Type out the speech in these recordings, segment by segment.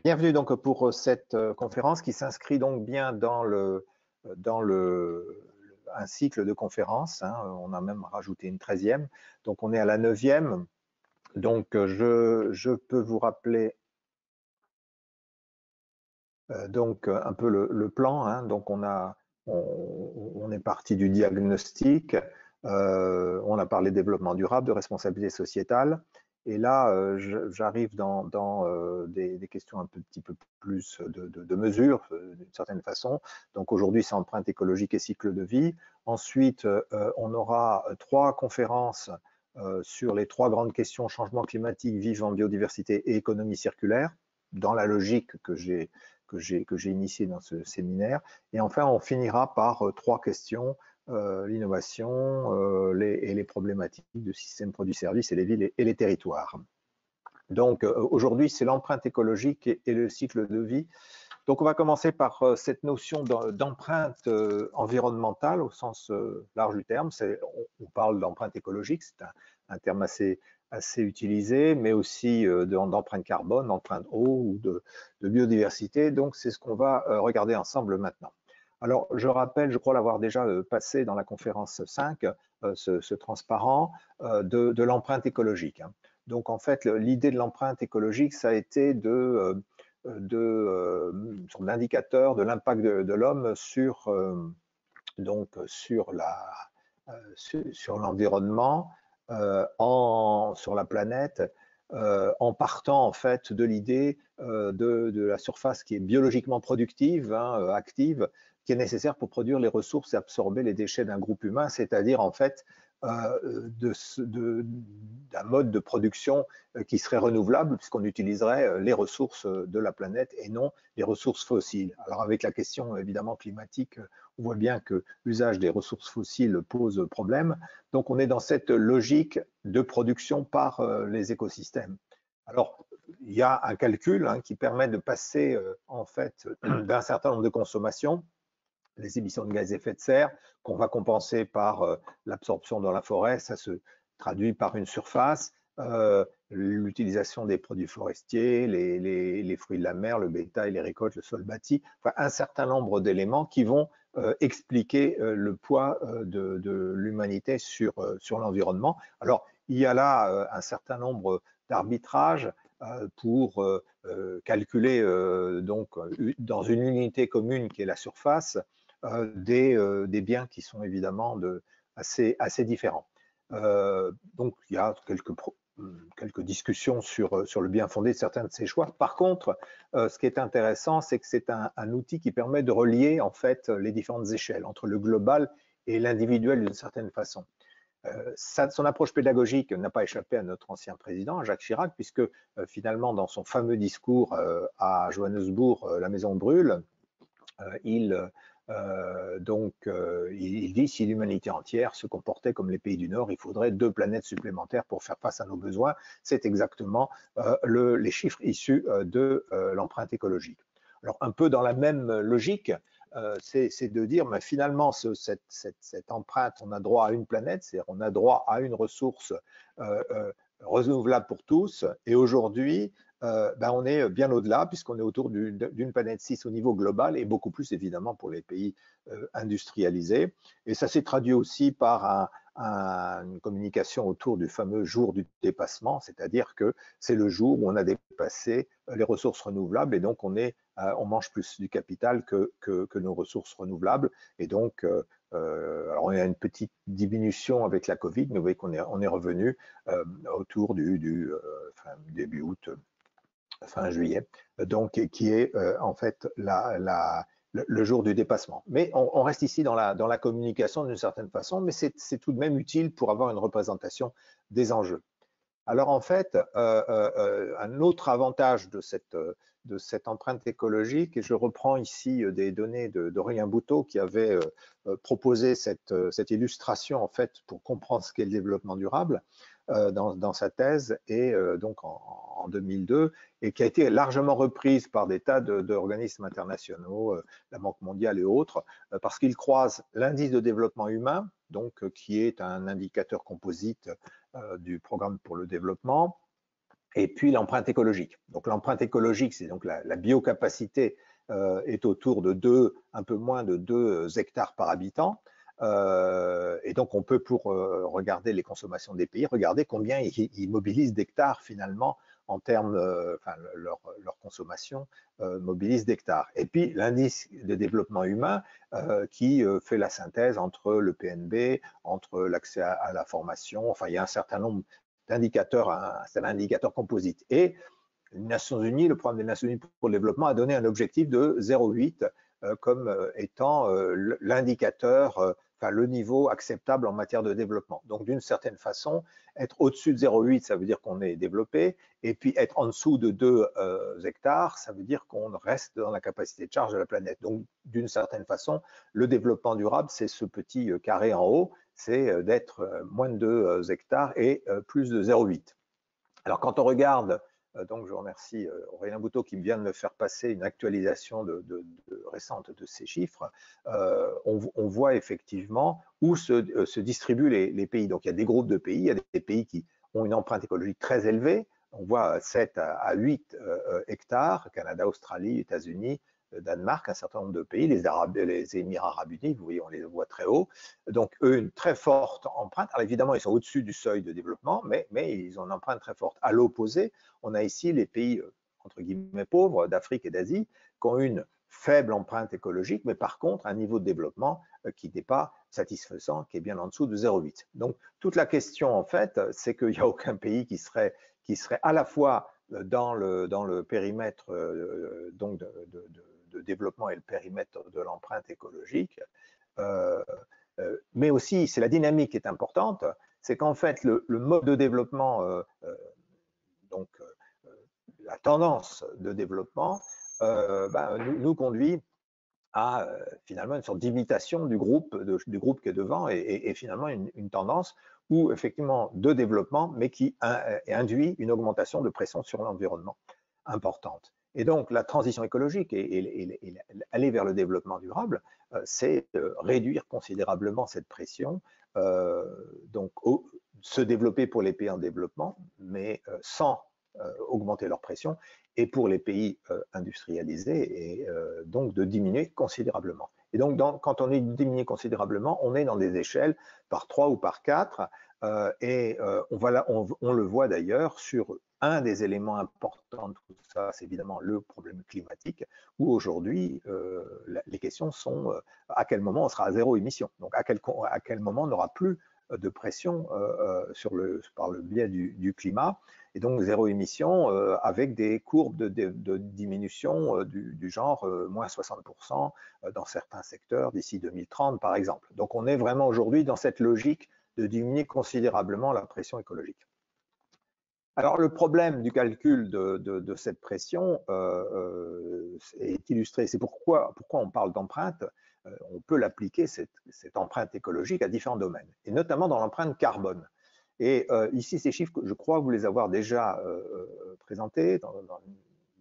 Bienvenue donc pour cette conférence qui s'inscrit donc bien dans un cycle de conférences, hein. On a même rajouté une 13e, donc on est à la 9e. Donc je peux vous rappeler donc un peu le plan, hein. Donc on est parti du diagnostic, on a parlé développement durable, de responsabilité sociétale. Et là, j'arrive dans des questions un petit peu plus de mesure, d'une certaine façon. Donc aujourd'hui, c'est empreinte écologique et cycle de vie. Ensuite, on aura 3 conférences sur les 3 grandes questions: changement climatique, vivant, biodiversité et économie circulaire, dans la logique que j'ai initiée dans ce séminaire. Et enfin, on finira par 3 questions: l'innovation et les problématiques de systèmes produits-services et les villes et les territoires. Donc aujourd'hui, c'est l'empreinte écologique et le cycle de vie. Donc on va commencer par cette notion d'empreinte environnementale au sens large du terme. On parle d'empreinte écologique, c'est un terme assez utilisé, mais aussi d'empreinte carbone, d'empreinte eau ou de biodiversité. Donc c'est ce qu'on va regarder ensemble maintenant. Alors, je rappelle, je crois l'avoir déjà passé dans la conférence 5, ce transparent de l'empreinte écologique, hein. Donc, en fait, l'idée de l'empreinte écologique, ça a été sur l'indicateur de l'impact de l'homme sur l'environnement, sur la planète, en partant en fait de l'idée de la surface qui est biologiquement productive, hein, active, qui est nécessaire pour produire les ressources et absorber les déchets d'un groupe humain, c'est-à-dire en fait d'un mode de production qui serait renouvelable, puisqu'on utiliserait les ressources de la planète et non les ressources fossiles. Alors avec la question évidemment climatique, on voit bien que l'usage des ressources fossiles pose problème. Donc on est dans cette logique de production par les écosystèmes. Alors il y a un calcul, hein, qui permet de passer en fait d'un certain nombre de consommations, les émissions de gaz à effet de serre, qu'on va compenser par l'absorption dans la forêt. Ça se traduit par une surface, l'utilisation des produits forestiers, les fruits de la mer, le bétail, les récoltes, le sol bâti, enfin, un certain nombre d'éléments qui vont expliquer le poids de l'humanité sur l'environnement. Alors, il y a là un certain nombre d'arbitrages pour calculer donc dans une unité commune qui est la surface, des biens qui sont évidemment assez différents. Donc il y a quelques discussions sur le bien fondé de certains de ces choix. Par contre, ce qui est intéressant, c'est que c'est un outil qui permet de relier en fait les différentes échelles entre le global et l'individuel d'une certaine façon. Son approche pédagogique n'a pas échappé à notre ancien président, Jacques Chirac, puisque finalement, dans son fameux discours à Johannesburg, la maison brûle, il dit: si l'humanité entière se comportait comme les pays du Nord, il faudrait 2 planètes supplémentaires pour faire face à nos besoins. C'est exactement les chiffres issus de l'empreinte écologique. Alors, un peu dans la même logique, c'est de dire, mais finalement, cette empreinte, on a droit à une planète, c'est-à-dire on a droit à une ressource renouvelable pour tous. Et aujourd'hui, on est bien au-delà, puisqu'on est autour d'une planète 6 au niveau global et beaucoup plus évidemment pour les pays industrialisés. Et ça s'est traduit aussi par une communication autour du fameux jour du dépassement, c'est-à-dire que c'est le jour où on a dépassé les ressources renouvelables et donc on mange plus du capital que nos ressources renouvelables. Et donc, alors on a une petite diminution avec la Covid, mais vous voyez qu'on est revenu autour du début août, fin juillet, donc qui est en fait le jour du dépassement. Mais on reste ici dans la communication d'une certaine façon, mais c'est tout de même utile pour avoir une représentation des enjeux. Alors en fait, un autre avantage de cette empreinte écologique, et je reprends ici des données d'Aurélien Bouteau qui avait proposé cette illustration en fait pour comprendre ce qu'est le développement durable dans sa thèse, et donc en 2002, et qui a été largement reprise par des tas d'organismes internationaux, la Banque mondiale et autres, parce qu'il croise l'indice de développement humain, donc qui est un indicateur composite du programme pour le développement, et puis l'empreinte écologique. Donc l'empreinte écologique, c'est donc la biocapacité est autour de un peu moins de 2 hectares par habitant. Et donc on peut, pour regarder les consommations des pays, regarder combien ils mobilisent d'hectares finalement en termes, enfin leur consommation mobilise d'hectares. Et puis l'indice de développement humain qui fait la synthèse entre le PNB, entre l'accès à la formation, enfin il y a un certain nombre d'indicateurs, c'est un indicateur composite. Et les Nations Unies, le programme des Nations Unies pour le développement a donné un objectif de 0,8 comme étant l'indicateur, enfin le niveau acceptable en matière de développement. Donc d'une certaine façon, être au-dessus de 0,8, ça veut dire qu'on est développé, et puis être en dessous de 2 hectares, ça veut dire qu'on reste dans la capacité de charge de la planète. Donc d'une certaine façon, le développement durable, c'est ce petit carré en haut, c'est d'être moins de 2 hectares et plus de 0,8. Alors quand on regarde, donc je remercie Aurélien Bouteau qui vient de me faire passer une actualisation récente de ces chiffres, on voit effectivement où se distribuent les pays. Donc il y a des groupes de pays, il y a des pays qui ont une empreinte écologique très élevée, on voit 7 à 8 hectares, Canada, Australie, États-Unis, Danemark, un certain nombre de pays, les Émirats arabes unis, vous voyez, on les voit très haut. Donc, eux, une très forte empreinte. Alors, évidemment, ils sont au-dessus du seuil de développement, mais ils ont une empreinte très forte. À l'opposé, on a ici les pays, entre guillemets, pauvres d'Afrique et d'Asie, qui ont une faible empreinte écologique, mais par contre, un niveau de développement qui n'est pas satisfaisant, qui est bien en dessous de 0,8. Donc, toute la question, en fait, c'est qu'il n'y a aucun pays qui serait à la fois dans le périmètre donc de développement et le périmètre de l'empreinte écologique, mais aussi c'est la dynamique qui est importante, c'est qu'en fait le mode de développement, donc la tendance de développement nous conduit à finalement une sorte d'imitation du groupe qui est devant et finalement une tendance où effectivement de développement, mais qui induit une augmentation de pression sur l'environnement importante. Et donc la transition écologique et aller vers le développement durable, c'est réduire considérablement cette pression, donc se développer pour les pays en développement, mais sans augmenter leur pression, et pour les pays industrialisés, et donc de diminuer considérablement. Et donc, quand on est diminué considérablement, on est dans des échelles par 3 ou par 4, et on le voit d'ailleurs sur un des éléments importants de tout ça, c'est évidemment le problème climatique, où aujourd'hui, les questions sont à quel moment on sera à zéro émission, donc à quel moment on n'aura plus de pression par le biais du climat, et donc zéro émission avec des courbes de diminution du genre moins 60% dans certains secteurs d'ici 2030 par exemple. Donc on est vraiment aujourd'hui dans cette logique de diminuer considérablement la pression écologique. Alors le problème du calcul de cette pression est illustré. C'est pourquoi on parle d'empreinte. On peut l'appliquer, cette empreinte écologique, à différents domaines, et notamment dans l'empreinte carbone. Et ici, ces chiffres, je crois vous les avoir déjà présentés dans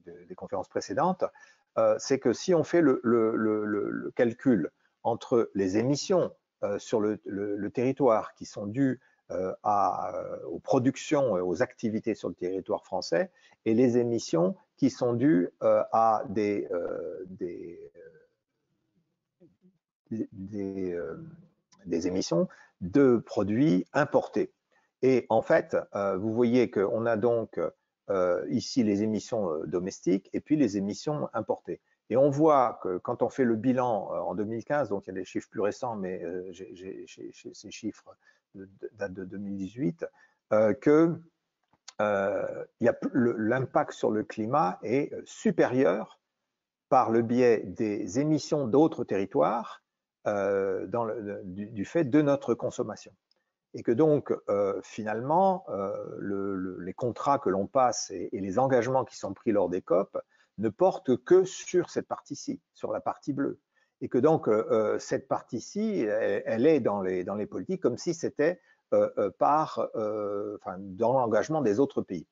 des conférences précédentes, c'est que si on fait le calcul entre les émissions sur le territoire qui sont dues aux productions et aux activités sur le territoire français, et les émissions qui sont dues à des émissions de produits importés. Et en fait, vous voyez qu'on a donc ici les émissions domestiques et puis les émissions importées. Et on voit que quand on fait le bilan en 2015, donc il y a des chiffres plus récents, mais ces chiffres datent de 2018, que l'impact sur le climat est supérieur par le biais des émissions d'autres territoires du fait de notre consommation. Et que donc, finalement, les contrats que l'on passe et les engagements qui sont pris lors des COP ne portent que sur cette partie-ci, sur la partie bleue. Et que donc, cette partie-ci, elle est dans les politiques comme si c'était dans l'engagement des autres pays.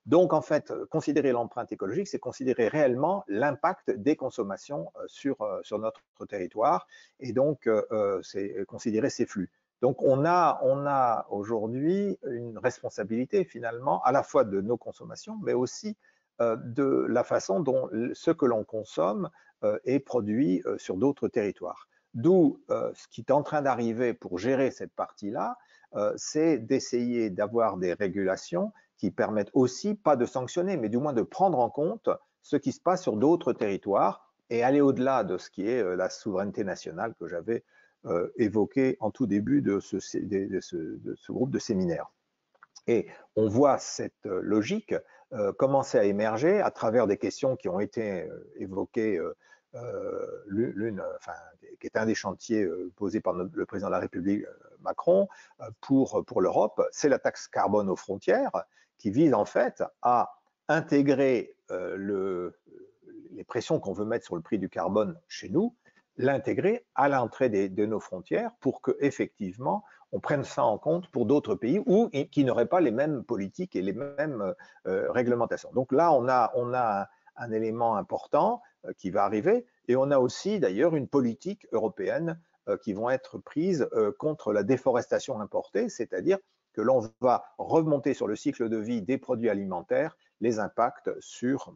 Donc, en fait, considérer l'empreinte écologique, c'est considérer réellement l'impact des consommations sur notre territoire, et donc c'est considérer ces flux. Donc on a aujourd'hui une responsabilité finalement à la fois de nos consommations, mais aussi de la façon dont ce que l'on consomme est produit sur d'autres territoires. D'où ce qui est en train d'arriver pour gérer cette partie-là, c'est d'essayer d'avoir des régulations qui permettent aussi, pas de sanctionner, mais du moins de prendre en compte ce qui se passe sur d'autres territoires et aller au-delà de ce qui est la souveraineté nationale que j'avais évoqué en tout début de ce groupe de séminaire. Et on voit cette logique commencer à émerger à travers des questions qui ont été évoquées, qui est un des chantiers posés par le président de la République Macron pour l'Europe, c'est la taxe carbone aux frontières, qui vise en fait à intégrer les pressions qu'on veut mettre sur le prix du carbone chez nous, l'intégrer à l'entrée de nos frontières pour que effectivement on prenne ça en compte pour d'autres pays ou qui n'auraient pas les mêmes politiques et les mêmes réglementations. Donc là, on a un élément important qui va arriver et on a aussi d'ailleurs une politique européenne qui vont être prises contre la déforestation importée, c'est-à-dire que l'on va remonter sur le cycle de vie des produits alimentaires les impacts sur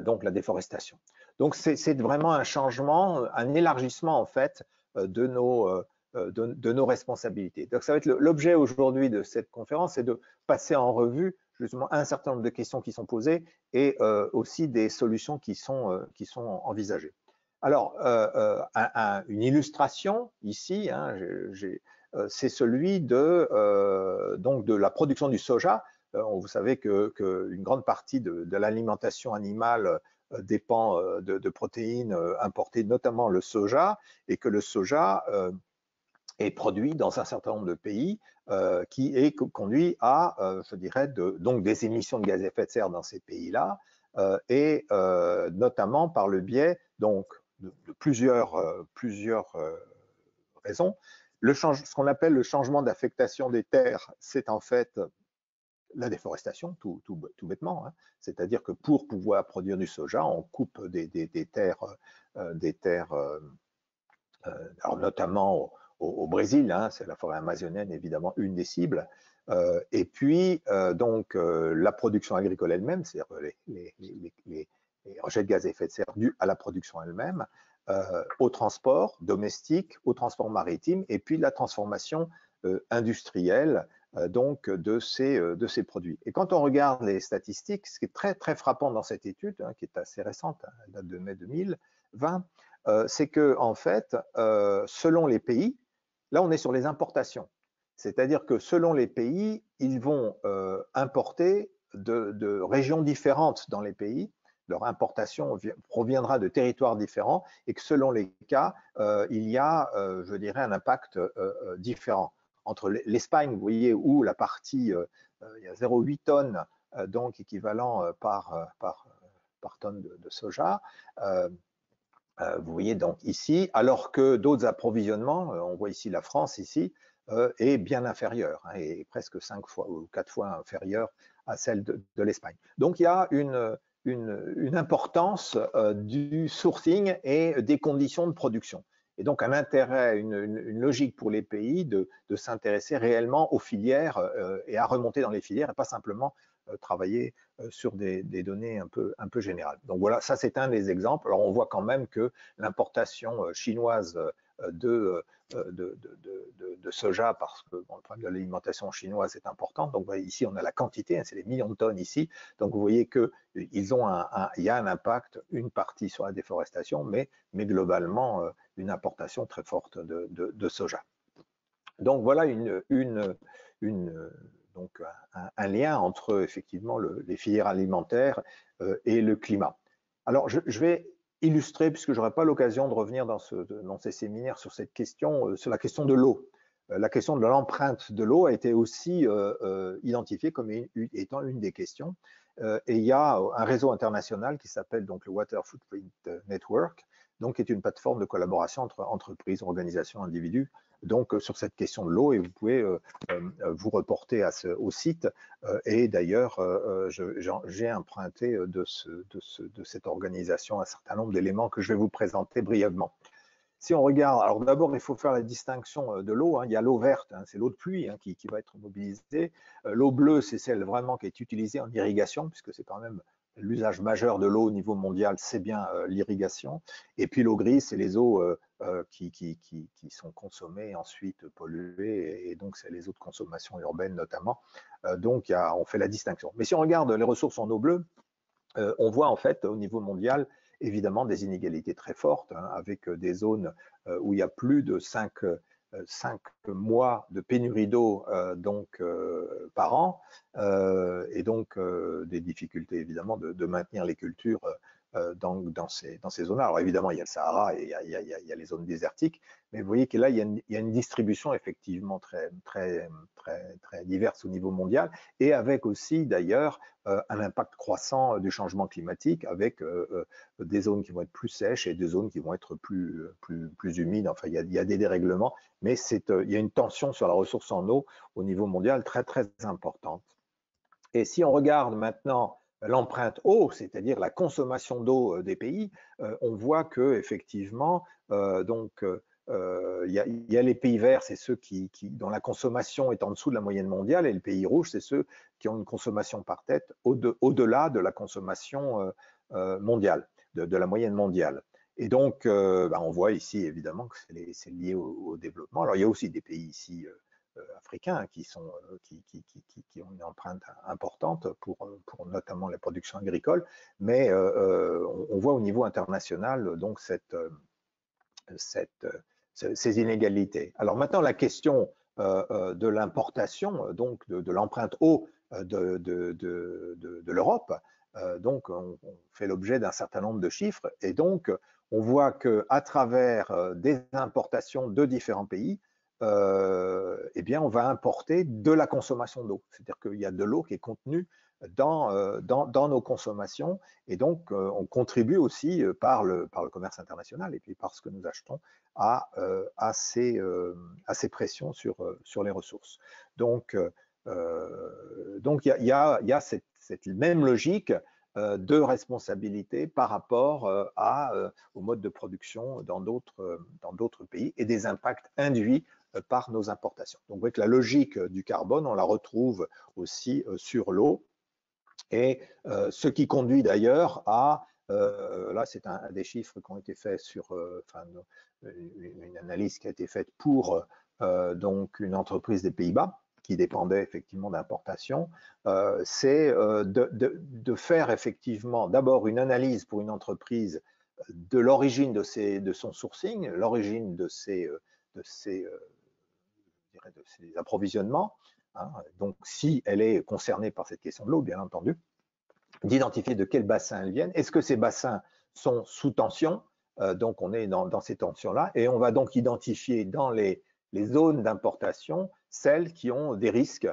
donc la déforestation. Donc c'est vraiment un changement, un élargissement en fait de nos responsabilités. Donc ça va être l'objet aujourd'hui de cette conférence, c'est de passer en revue justement un certain nombre de questions qui sont posées et aussi des solutions qui sont envisagées. Alors, une illustration ici, hein, c'est celui donc de la production du soja. Vous savez qu'une grande partie de l'alimentation animale dépend de protéines importées, notamment le soja, et que le soja est produit dans un certain nombre de pays qui est conduit à, je dirais, donc des émissions de gaz à effet de serre dans ces pays-là, et notamment par le biais donc, de plusieurs raisons. Ce qu'on appelle le changement d'affectation des terres, c'est en fait la déforestation, tout bêtement. Hein. C'est-à-dire que pour pouvoir produire du soja, on coupe des terres, alors notamment au Brésil, hein, c'est la forêt amazonienne évidemment une des cibles. Et puis donc la production agricole elle-même, c'est-à-dire les rejets de gaz à effet de serre dus à la production elle-même, au transport domestique, au transport maritime, et puis la transformation industrielle donc de ces produits. Et quand on regarde les statistiques, ce qui est très très frappant dans cette étude, hein, qui est assez récente, hein, elle date de mai 2020, c'est que en fait, selon les pays, là on est sur les importations, c'est-à-dire que selon les pays, ils vont importer de régions différentes dans les pays. Leur importation proviendra de territoires différents et que selon les cas, il y a, je dirais, un impact différent. Entre l'Espagne, vous voyez, où la partie, il y a 0,8 tonnes, donc équivalent par tonne de soja, vous voyez donc ici, alors que d'autres approvisionnements, on voit ici la France ici, est bien inférieure, hein, est presque 5 fois ou 4 fois inférieure à celle de l'Espagne. Donc il y a une importance du sourcing et des conditions de production. Et donc un intérêt, une logique pour les pays de s'intéresser réellement aux filières et à remonter dans les filières et pas simplement travailler sur des données un peu générales. Donc voilà, ça c'est un des exemples. Alors on voit quand même que l'importation chinoise de soja, parce que bon, le problème de l'alimentation chinoise est important. Donc ici on a la quantité, hein, c'est des millions de tonnes ici. Donc vous voyez qu'il y a un impact, une partie sur la déforestation, mais globalement une importation très forte de soja. Donc voilà donc un lien entre effectivement les filières alimentaires et le climat. Alors je vais illustrer, puisque je n'aurai pas l'occasion de revenir dans ces séminaires sur cette question, sur la question de l'eau. La question de l'empreinte de l'eau a été aussi identifiée comme étant une des questions. Et il y a un réseau international qui s'appelle donc le Water Footprint Network, donc qui est une plateforme de collaboration entre entreprises, organisations, individus, donc sur cette question de l'eau, et vous pouvez vous reporter au site. Et d'ailleurs, j'ai emprunté de cette organisation un certain nombre d'éléments que je vais vous présenter brièvement. Si on regarde, alors d'abord, il faut faire la distinction de l'eau. Il y a l'eau verte, c'est l'eau de pluie qui va être mobilisée. L'eau bleue, c'est celle vraiment qui est utilisée en irrigation, puisque c'est quand même l'usage majeur de l'eau au niveau mondial, c'est bien l'irrigation. Et puis l'eau grise, c'est les eaux qui sont consommées, ensuite polluées, et donc c'est les eaux de consommation urbaine notamment. Donc on fait la distinction. Mais si on regarde les ressources en eau bleue, on voit en fait au niveau mondial évidemment des inégalités très fortes, avec des zones où il y a plus de 5 mois de pénurie d'eau par an, et donc des difficultés évidemment de maintenir les cultures dans ces zones-là. Alors évidemment, il y a le Sahara et il y a les zones désertiques, mais vous voyez que là, il y a une distribution effectivement très diverse au niveau mondial, et avec aussi d'ailleurs un impact croissant du changement climatique, avec des zones qui vont être plus sèches et des zones qui vont être plus humides. Enfin, il y a des dérèglements, mais il y a une tension sur la ressource en eau au niveau mondial très importante. Et si on regarde maintenant l'empreinte eau, c'est-à-dire la consommation d'eau des pays, on voit que effectivement, il y a les pays verts, c'est ceux dont la consommation est en dessous de la moyenne mondiale, et les pays rouges, c'est ceux qui ont une consommation par tête au-delà de la consommation mondiale, de la moyenne mondiale. Et donc, on voit ici évidemment que c'est lié au développement. Alors, il y a aussi des pays ici africains qui ont une empreinte importante pour notamment la production agricole, mais on voit au niveau international donc ces inégalités. Alors maintenant, la question de l'importation, donc de l'empreinte eau de l'Europe, donc on fait l'objet d'un certain nombre de chiffres, et donc on voit qu'à travers des importations de différents pays, eh bien, on va importer de la consommation d'eau. C'est-à-dire qu'il y a de l'eau qui est contenue dans nos consommations, et donc on contribue aussi par le commerce international et puis par ce que nous achetons à ces pressions sur les ressources. Donc il y a cette même logique de responsabilité par rapport au mode de production dans d'autres pays, et des impacts induits par nos importations. Donc, vous voyez que la logique du carbone, on la retrouve aussi sur l'eau, et ce qui conduit d'ailleurs à, là c'est un des chiffres qui ont été faits sur une analyse qui a été faite pour donc une entreprise des Pays-Bas qui dépendait effectivement d'importation, c'est de faire effectivement d'abord une analyse pour une entreprise de l'origine de son sourcing, l'origine de ses approvisionnements, donc si elle est concernée par cette question de l'eau, bien entendu, d'identifier de quels bassins elles viennent. Est-ce que ces bassins sont sous tension? Donc on est dans ces tensions-là, et on va donc identifier dans les zones d'importation celles qui ont des risques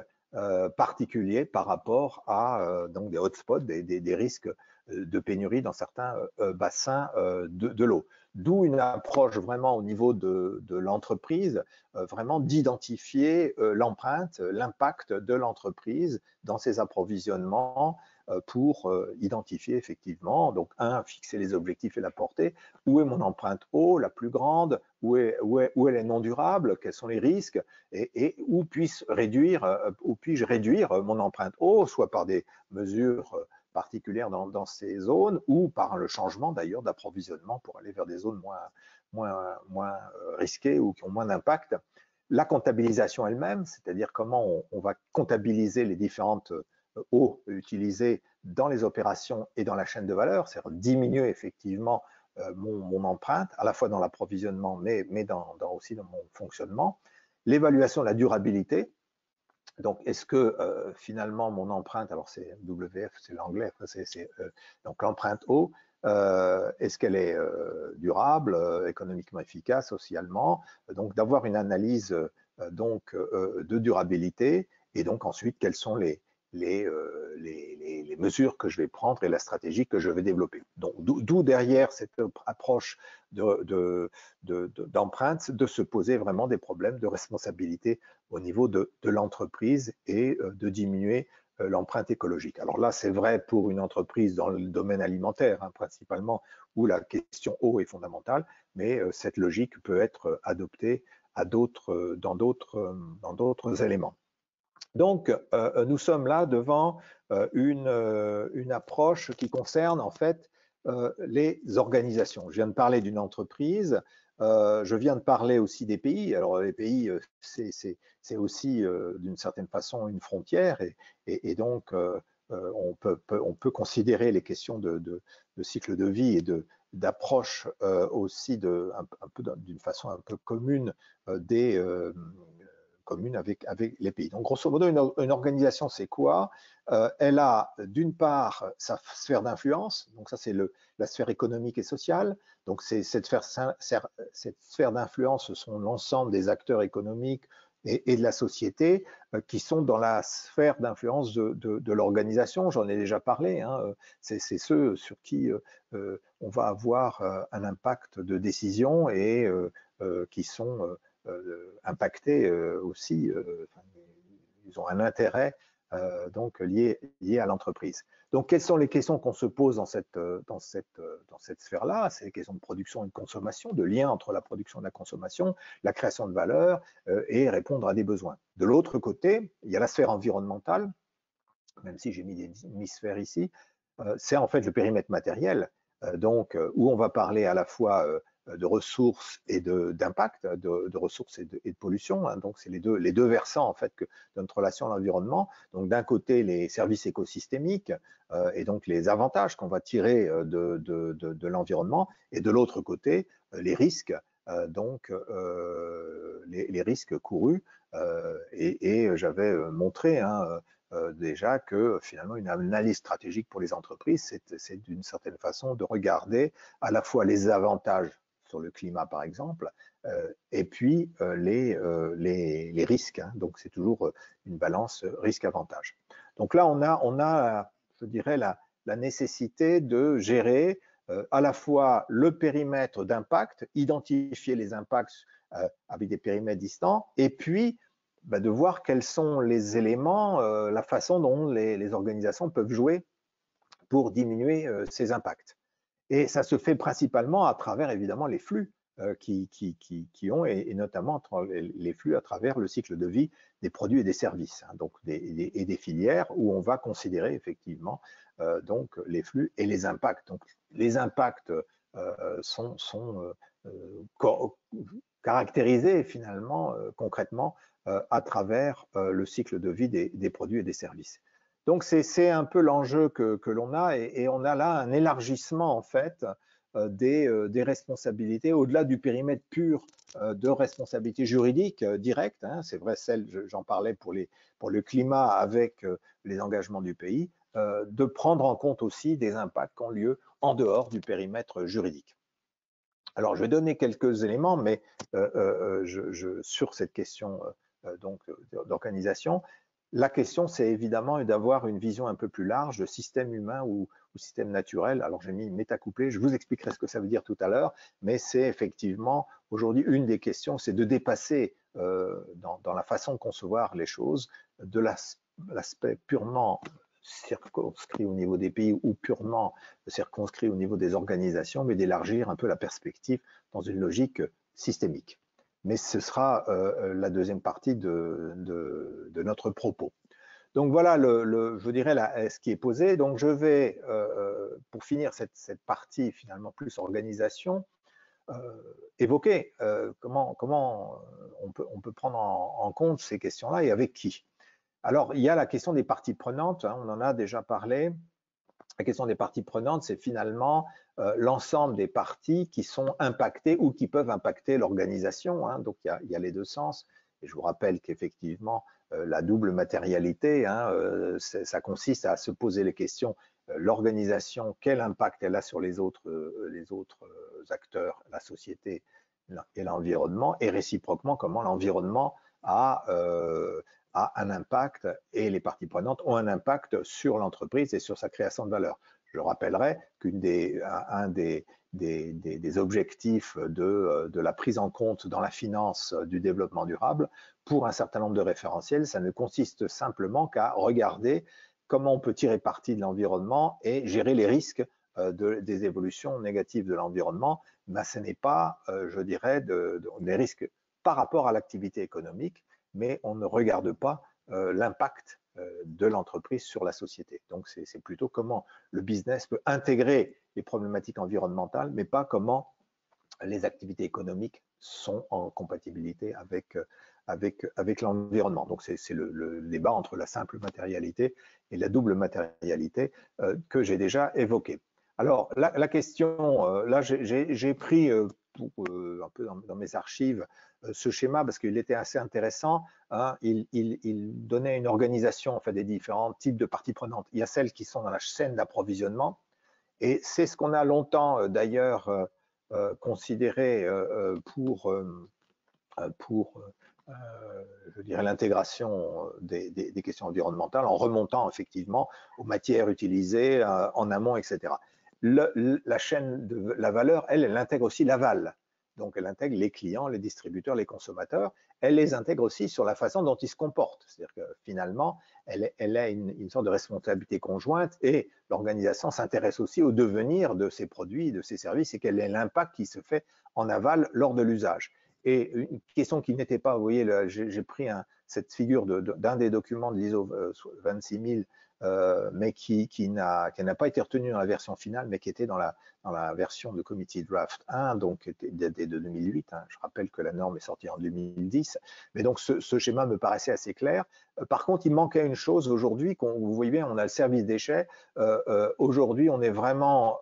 particuliers par rapport à donc des hotspots, des risques de pénurie dans certains bassins de l'eau. D'où une approche vraiment au niveau de l'entreprise, vraiment d'identifier l'empreinte, l'impact de l'entreprise dans ses approvisionnements, pour identifier effectivement, donc fixer les objectifs et la portée, où est mon empreinte eau la plus grande, où elle est non durable, quels sont les risques, et où puis-je réduire mon empreinte eau, soit par des mesures particulières dans ces zones, ou par le changement d'ailleurs d'approvisionnement pour aller vers des zones moins risquées ou qui ont moins d'impact. La comptabilisation elle-même, c'est-à-dire comment on va comptabiliser les différentes eau utilisée dans les opérations et dans la chaîne de valeur, c'est-à-dire diminuer effectivement mon empreinte, à la fois dans l'approvisionnement, mais aussi dans mon fonctionnement. L'évaluation de la durabilité, donc est-ce que finalement mon empreinte, alors c'est WF, c'est l'anglais, donc l'empreinte eau, est-ce qu'elle est durable, économiquement efficace, socialement, donc d'avoir une analyse de durabilité, et donc ensuite quelles sont les mesures que je vais prendre et la stratégie que je vais développer. Donc, d'où derrière cette approche d'empreinte, de se poser vraiment des problèmes de responsabilité au niveau de l'entreprise, et de diminuer l'empreinte écologique. Alors là, c'est vrai pour une entreprise dans le domaine alimentaire, hein, principalement, où la question eau est fondamentale, mais cette logique peut être adoptée dans d'autres éléments. Donc, nous sommes là devant une approche qui concerne en fait les organisations. Je viens de parler d'une entreprise, je viens de parler aussi des pays. Alors, les pays, c'est aussi d'une certaine façon une frontière et donc on peut considérer les questions de cycle de vie et d'approche aussi un peu d'une façon un peu commune commune avec les pays. Donc, grosso modo, une organisation, c'est quoi? Elle a d'une part sa sphère d'influence, donc ça c'est la sphère économique et sociale. Donc, cette sphère d'influence, ce sont l'ensemble des acteurs économiques et de la société qui sont dans la sphère d'influence de l'organisation. J'en ai déjà parlé, hein. C'est ceux sur qui on va avoir un impact de décision et qui sont impactés aussi, ils ont un intérêt donc lié à l'entreprise. Donc, quelles sont les questions qu'on se pose dans cette sphère-là? C'est les questions de production et de consommation, de lien entre la production et la consommation, la création de valeur et répondre à des besoins. De l'autre côté, il y a la sphère environnementale, même si j'ai mis des hémisphères ici, c'est en fait le périmètre matériel, donc où on va parler à la fois de ressources et d'impact, de ressources et de pollution. Hein. Donc, c'est les deux versants en fait de notre relation à l'environnement. Donc, d'un côté, les services écosystémiques et donc les avantages qu'on va tirer de l'environnement, et de l'autre côté, les risques, donc les risques courus. Et j'avais montré hein, déjà que finalement une analyse stratégique pour les entreprises, c'est d'une certaine façon de regarder à la fois les avantages sur le climat par exemple, et puis les risques. Hein. Donc c'est toujours une balance risque-avantage. Donc là on a je dirais la nécessité de gérer à la fois le périmètre d'impact, identifier les impacts avec des périmètres distants, et puis de voir quels sont les éléments, la façon dont les organisations peuvent jouer pour diminuer ces impacts. Et ça se fait principalement à travers évidemment les flux qui ont, et notamment les flux à travers le cycle de vie des produits et des services, hein, donc et des filières où on va considérer effectivement donc les flux et les impacts. Donc les impacts sont caractérisés finalement concrètement à travers le cycle de vie des produits et des services. Donc c'est un peu l'enjeu que l'on a, et on a là un élargissement en fait des responsabilités au-delà du périmètre pur de responsabilité juridique directe. Hein, c'est vrai, j'en parlais pour le climat avec les engagements du pays, de prendre en compte aussi des impacts qui ont lieu en dehors du périmètre juridique. Alors, je vais donner quelques éléments, mais sur cette question d'organisation. La question, c'est évidemment d'avoir une vision un peu plus large de système humain ou système naturel. Alors, j'ai mis métacouplé, je vous expliquerai ce que ça veut dire tout à l'heure, mais c'est effectivement, aujourd'hui, une des questions, c'est de dépasser dans la façon de concevoir les choses, de l'aspect purement circonscrit au niveau des pays ou purement circonscrit au niveau des organisations, mais d'élargir un peu la perspective dans une logique systémique. Mais ce sera la deuxième partie de notre propos. Donc voilà, je dirais ce qui est posé. Donc je vais, pour finir cette partie finalement plus organisation, évoquer comment on peut prendre en compte ces questions-là et avec qui. Alors, il y a la question des parties prenantes, hein, on en a déjà parlé. La question des parties prenantes, c'est finalement l'ensemble des parties qui sont impactées ou qui peuvent impacter l'organisation. Hein. Donc, il y a les deux sens. Et je vous rappelle qu'effectivement, la double matérialité, hein, ça consiste à se poser les questions. L'organisation, quel impact elle a sur les autres acteurs, la société et l'environnement, et réciproquement, comment l'environnement a un impact et les parties prenantes ont un impact sur l'entreprise et sur sa création de valeur. Je rappellerai qu'un des objectifs de la prise en compte dans la finance du développement durable, pour un certain nombre de référentiels, ça ne consiste simplement qu'à regarder comment on peut tirer parti de l'environnement et gérer les risques des évolutions négatives de l'environnement. Mais ce n'est pas, je dirais, des risques par rapport à l'activité économique, mais on ne regarde pas l'impact de l'entreprise sur la société. Donc, c'est plutôt comment le business peut intégrer les problématiques environnementales, mais pas comment les activités économiques sont en compatibilité avec l'environnement. Donc, c'est le débat entre la simple matérialité et la double matérialité que j'ai déjà évoqué. Alors, la question, là, j'ai pris un peu dans mes archives ce schéma parce qu'il était assez intéressant. Hein, il donnait une organisation en fait, des différents types de parties prenantes. Il y a celles qui sont dans la chaîne d'approvisionnement et c'est ce qu'on a longtemps d'ailleurs considéré pour je dirais l'intégration des questions environnementales en remontant effectivement aux matières utilisées en amont, etc. La chaîne de la valeur, elle intègre aussi l'aval. Donc, elle intègre les clients, les distributeurs, les consommateurs. Elle les intègre aussi sur la façon dont ils se comportent. C'est-à-dire que finalement, elle a une sorte de responsabilité conjointe et l'organisation s'intéresse aussi au devenir de ces produits, de ces services et quel est l'impact qui se fait en aval lors de l'usage. Et une question qui n'était pas, vous voyez, j'ai pris cette figure d'un des documents de l'ISO 26000 mais qui n'a pas été retenu dans la version finale, mais qui était dans la version de Committee Draft 1, donc qui était datée de 2008. Hein. Je rappelle que la norme est sortie en 2010. Mais donc, ce schéma me paraissait assez clair. Par contre, il manquait une chose aujourd'hui, vous voyez bien, on a le service déchets. Aujourd'hui, on est vraiment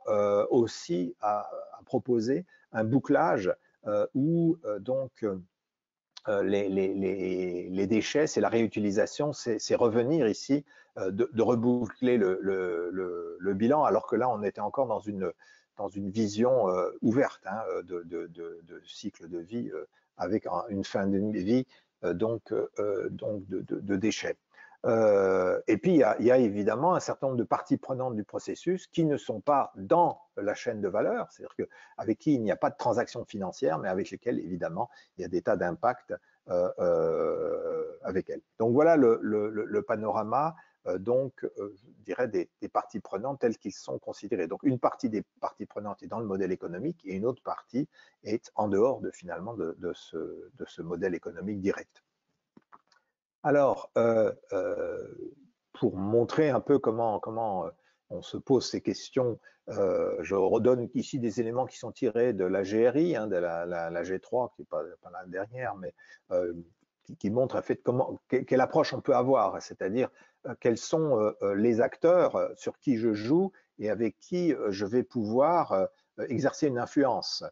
aussi à proposer un bouclage où donc les déchets, c'est la réutilisation, c'est revenir ici, de reboucler le bilan, alors que là, on était encore dans une vision ouverte hein, de cycle de vie avec une fin de vie donc de déchets. Et puis, il y a évidemment un certain nombre de parties prenantes du processus qui ne sont pas dans la chaîne de valeur, c'est-à-dire avec qui il n'y a pas de transaction financière, mais avec lesquelles, évidemment, il y a des tas d'impacts avec elles. Donc, voilà le panorama, je dirais, des parties prenantes telles qu'ils sont considérées. Donc, une partie des parties prenantes est dans le modèle économique et une autre partie est en dehors finalement de ce modèle économique direct. Alors, pour montrer un peu comment on se pose ces questions, je redonne ici des éléments qui sont tirés de la GRI, hein, de la G3, qui n'est pas la dernière, mais qui montre en fait quelle approche on peut avoir, c'est-à-dire quels sont les acteurs sur qui je joue et avec qui je vais pouvoir exercer une influence.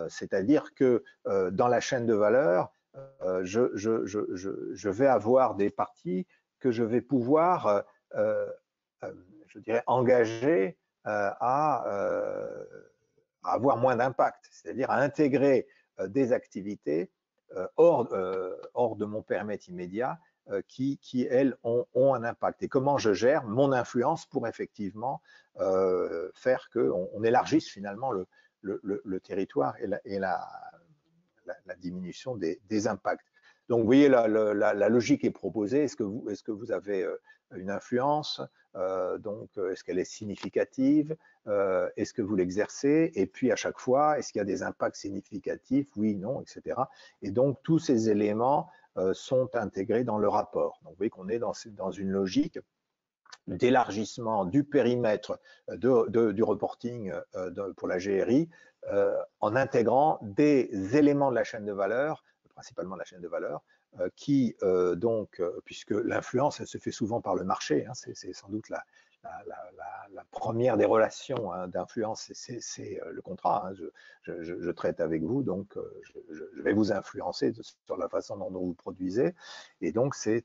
C'est-à-dire que dans la chaîne de valeur, je vais avoir des parties que je vais pouvoir, je dirais, engager à avoir moins d'impact, c'est-à-dire à intégrer des activités hors de mon périmètre immédiat qui elles, ont un impact. Et comment je gère mon influence pour effectivement faire qu'on élargisse finalement le territoire et la diminution des impacts. Donc, vous voyez, la logique est proposée. Est-ce que vous avez une influence donc, est-ce qu'elle est significative est-ce que vous l'exercez? Et puis, à chaque fois, est-ce qu'il y a des impacts significatifs? Oui, non, etc. Et donc, tous ces éléments sont intégrés dans le rapport. Donc, vous voyez qu'on est dans une logique d'élargissement du périmètre du reporting pour la GRI en intégrant des éléments de la chaîne de valeur, principalement la chaîne de valeur, qui puisque l'influence, elle se fait souvent par le marché, hein, c'est sans doute la première des relations hein, d'influence, c'est le contrat. Hein, je traite avec vous, donc je vais vous influencer sur la façon dont vous produisez. Et donc, c'est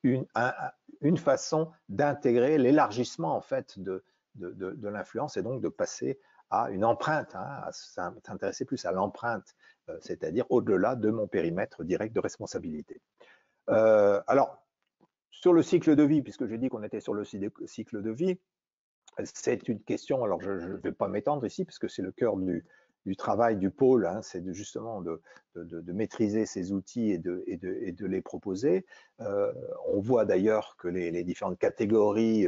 une façon d'intégrer l'élargissement en fait de l'influence et donc de passer à une empreinte, hein, à s'intéresser plus à l'empreinte, c'est-à-dire au-delà de mon périmètre direct de responsabilité. Alors, sur le cycle de vie, puisque j'ai dit qu'on était sur le cycle de vie, c'est une question, alors je ne vais pas m'étendre ici, puisque c'est le cœur du travail du pôle, hein, c'est justement de maîtriser ces outils et de les proposer. On voit d'ailleurs que les différentes catégories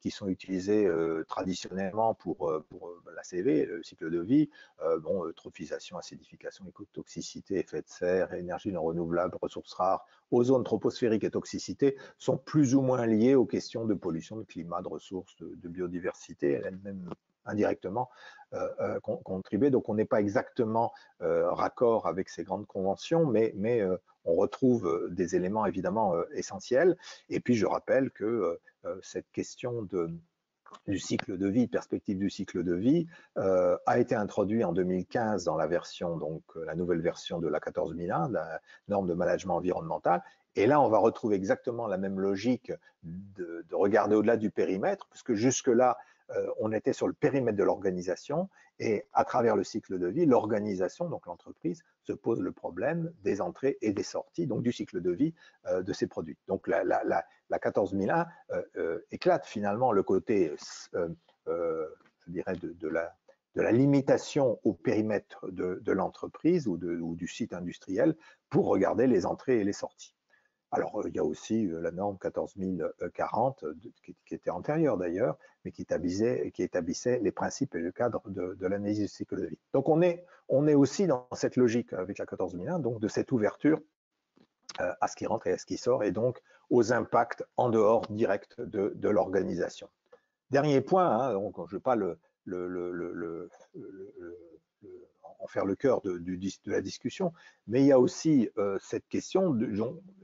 qui sont utilisées traditionnellement pour la CV, le cycle de vie, bon, eutrophisation, acidification, écotoxicité, effet de serre, énergie non renouvelable, ressources rares, ozone troposphérique et toxicité sont plus ou moins liées aux questions de pollution, de climat, de ressources, de biodiversité, elles-mêmes indirectement contribuer. Donc on n'est pas exactement raccord avec ces grandes conventions, mais on retrouve des éléments évidemment essentiels. Et puis je rappelle que cette question du cycle de vie, perspective du cycle de vie, a été introduit en 2015 dans la version, donc la nouvelle version de la 14001, la norme de management environnemental. Et là, on va retrouver exactement la même logique de regarder au-delà du périmètre, puisque jusque-là, on était sur le périmètre de l'organisation, et à travers le cycle de vie, l'organisation, donc l'entreprise, se pose le problème des entrées et des sorties, donc du cycle de vie de ces produits. Donc la 14001 éclate finalement le côté, je dirais, de la limitation au périmètre de l'entreprise ou du site industriel pour regarder les entrées et les sorties. Alors, il y a aussi la norme 14040, qui était antérieure d'ailleurs, mais qui établissait les principes et le cadre de l'analyse du cycle de vie. Donc, on est aussi dans cette logique avec la 14001, donc de cette ouverture à ce qui rentre et à ce qui sort, et donc aux impacts en dehors direct de l'organisation. Dernier point, hein, donc je ne vais pas en faire le cœur de la discussion, mais il y a aussi cette question de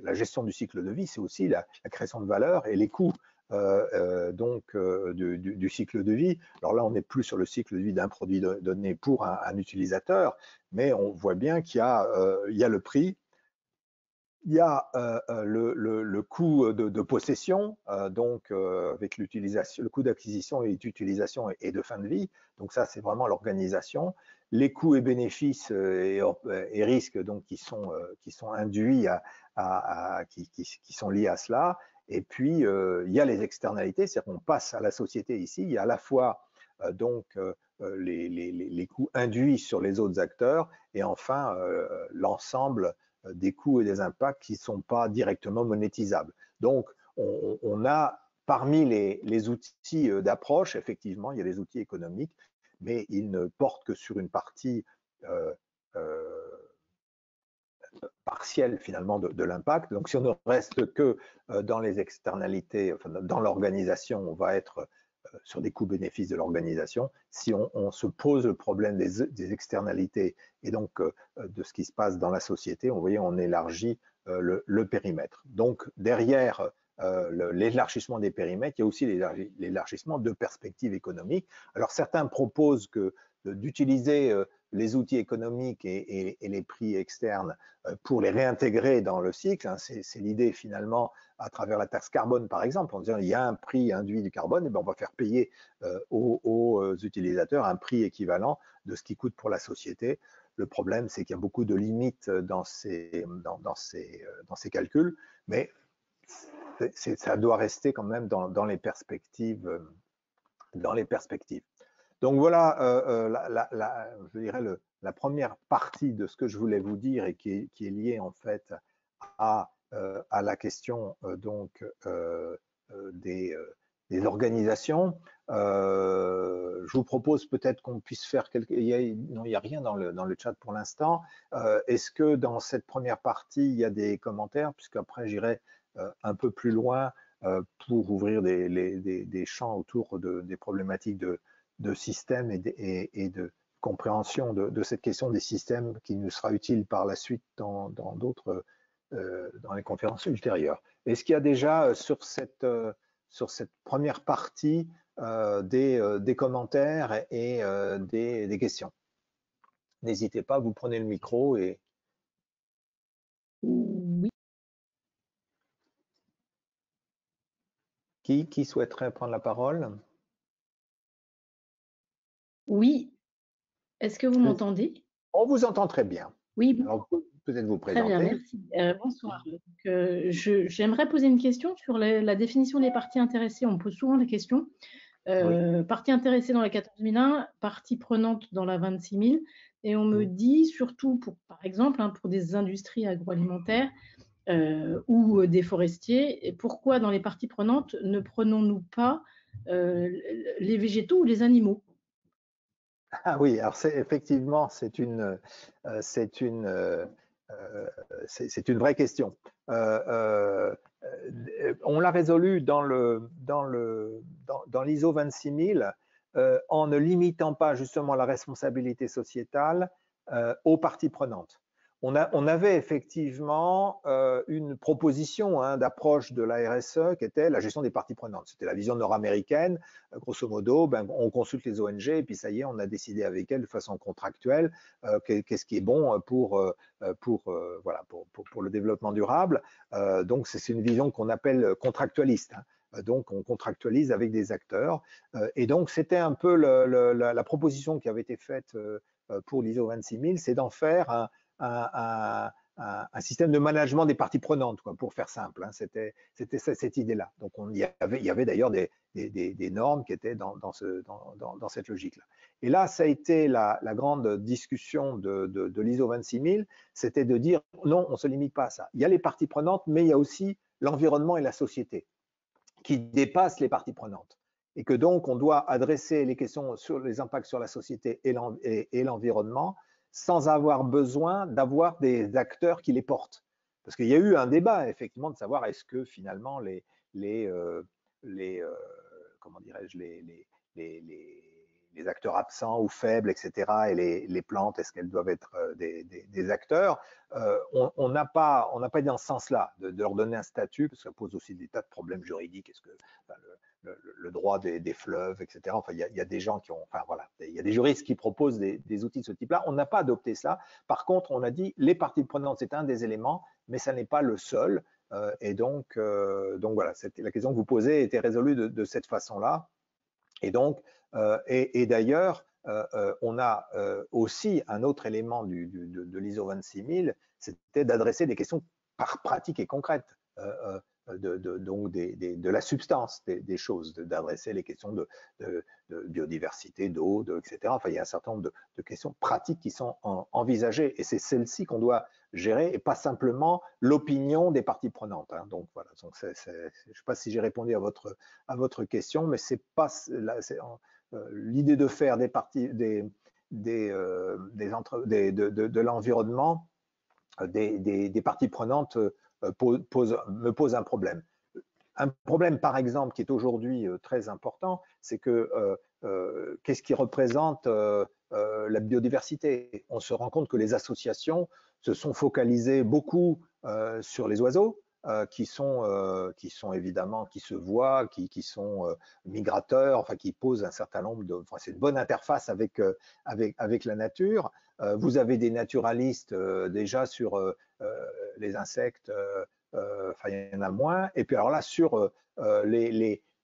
la gestion du cycle de vie, c'est aussi la création de valeur et les coûts du cycle de vie. Alors là, on n'est plus sur le cycle de vie d'un produit donné pour un utilisateur, mais on voit bien qu'il y a le prix, il y a le coût de possession, avec le coût d'acquisition et d'utilisation et de fin de vie. Donc ça, c'est vraiment l'organisation. Les coûts et bénéfices et risques donc, qui sont induits, qui sont liés à cela. Et puis, il y a les externalités, c'est-à-dire qu'on passe à la société ici. Il y a à la fois les coûts induits sur les autres acteurs et enfin l'ensemble des coûts et des impacts qui ne sont pas directement monétisables. Donc, on a parmi les outils d'approche, effectivement, il y a des outils économiques, mais ils ne portent que sur une partie partielle finalement de l'impact. Donc, si on ne reste que dans les externalités, enfin, dans l'organisation, on va être sur des coûts-bénéfices de l'organisation. Si on se pose le problème des externalités et donc de ce qui se passe dans la société, vous voyez, on élargit le périmètre. Donc derrière l'élargissement des périmètres, il y a aussi l'élargissement de perspectives économiques. Alors certains proposent d'utiliser les outils économiques et les prix externes pour les réintégrer dans le cycle. Hein. C'est l'idée finalement à travers la taxe carbone par exemple, en disant il y a un prix induit du carbone, et bien on va faire payer aux utilisateurs un prix équivalent de ce qui coûte pour la société. Le problème, c'est qu'il y a beaucoup de limites dans ces calculs, mais ça doit rester quand même dans les perspectives. Donc voilà, je dirais la première partie de ce que je voulais vous dire et qui est liée en fait à la question des organisations. Je vous propose peut-être qu'on puisse faire non, il n'y a rien dans le chat pour l'instant. Est-ce que dans cette première partie, il y a des commentaires, puisqu'après j'irai un peu plus loin pour ouvrir des champs autour des problématiques de système et de compréhension de cette question des systèmes qui nous sera utile par la suite dans les conférences ultérieures. Est-ce qu'il y a déjà sur cette première partie des commentaires et des questions? N'hésitez pas, vous prenez le micro et... Oui. Qui souhaiterait prendre la parole? Oui. Est-ce que vous m'entendez? On vous entend très bien. Oui. Alors, peut-être vous présenter. Très bien, merci. Bonsoir. J'aimerais poser une question sur la définition des parties intéressées. On me pose souvent des questions. Oui. Partie intéressée dans la 14 001, partie prenante dans la 26 000. Et on me dit, surtout pour, par exemple, hein, pour des industries agroalimentaires ou des forestiers, et pourquoi dans les parties prenantes ne prenons-nous pas les végétaux ou les animaux? Ah oui, alors effectivement, c'est une, c'est une vraie question. On l'a résolu dans l'ISO 26000 en ne limitant pas justement la responsabilité sociétale aux parties prenantes. On avait effectivement une proposition d'approche de la RSE qui était la gestion des parties prenantes. C'était la vision nord-américaine. Grosso modo, on consulte les ONG et puis ça y est, on a décidé avec elles de façon contractuelle qu'est-ce qui est bon voilà, pour le développement durable. Donc, c'est une vision qu'on appelle contractualiste. Donc, on contractualise avec des acteurs. Et donc, c'était un peu la proposition qui avait été faite pour l'ISO 26000, c'est d'en faire un, un système de management des parties prenantes, quoi, pour faire simple. C'était cette idée-là. Donc, il y avait d'ailleurs des normes qui étaient dans cette logique-là. Et là, ça a été la grande discussion de l'ISO 26000, c'était de dire non, on ne se limite pas à ça. Il y a les parties prenantes, mais il y a aussi l'environnement et la société qui dépassent les parties prenantes. Et que donc, on doit adresser les questions sur les impacts sur la société et l'environnement sans avoir besoin d'avoir des acteurs qui les portent. Parce qu'il y a eu un débat, effectivement, de savoir est-ce que finalement les comment dirais-je, les acteurs absents ou faibles, etc., et les plantes, est-ce qu'elles doivent être des acteurs? On n'a pas été dans ce sens-là, de leur donner un statut, parce que ça pose aussi des tas de problèmes juridiques. Est-ce que enfin, le droit des fleuves, etc. Enfin, il y a des gens qui ont, enfin voilà, il y a des juristes qui proposent des outils de ce type-là. On n'a pas adopté ça. Par contre, on a dit les parties prenantes, c'est un des éléments, mais ça n'est pas le seul. Et donc voilà, la question que vous posez était résolue de cette façon-là. Et donc, et d'ailleurs, on a aussi un autre élément de l'ISO 26000, c'était d'adresser des questions pratiques et concrètes. Donc de la substance des choses, d'adresser les questions de biodiversité, d'eau, etc. Enfin, il y a un certain nombre de questions pratiques qui sont envisagées, et c'est celles-ci qu'on doit gérer, et pas simplement l'opinion des parties prenantes. Donc voilà, donc je ne sais pas si j'ai répondu à votre question, mais c'est pas l'idée de faire des parties de l'environnement des parties prenantes me pose un problème. Un problème, par exemple, qui est aujourd'hui très important, c'est que qu'est-ce qui représente la biodiversité? On se rend compte que les associations se sont focalisées beaucoup sur les oiseaux, qui sont évidemment, qui se voient, qui sont migrateurs, enfin qui posent un certain nombre de, enfin c'est une bonne interface avec la nature. Vous avez des naturalistes déjà sur les insectes, enfin il y en a moins. Et puis alors là sur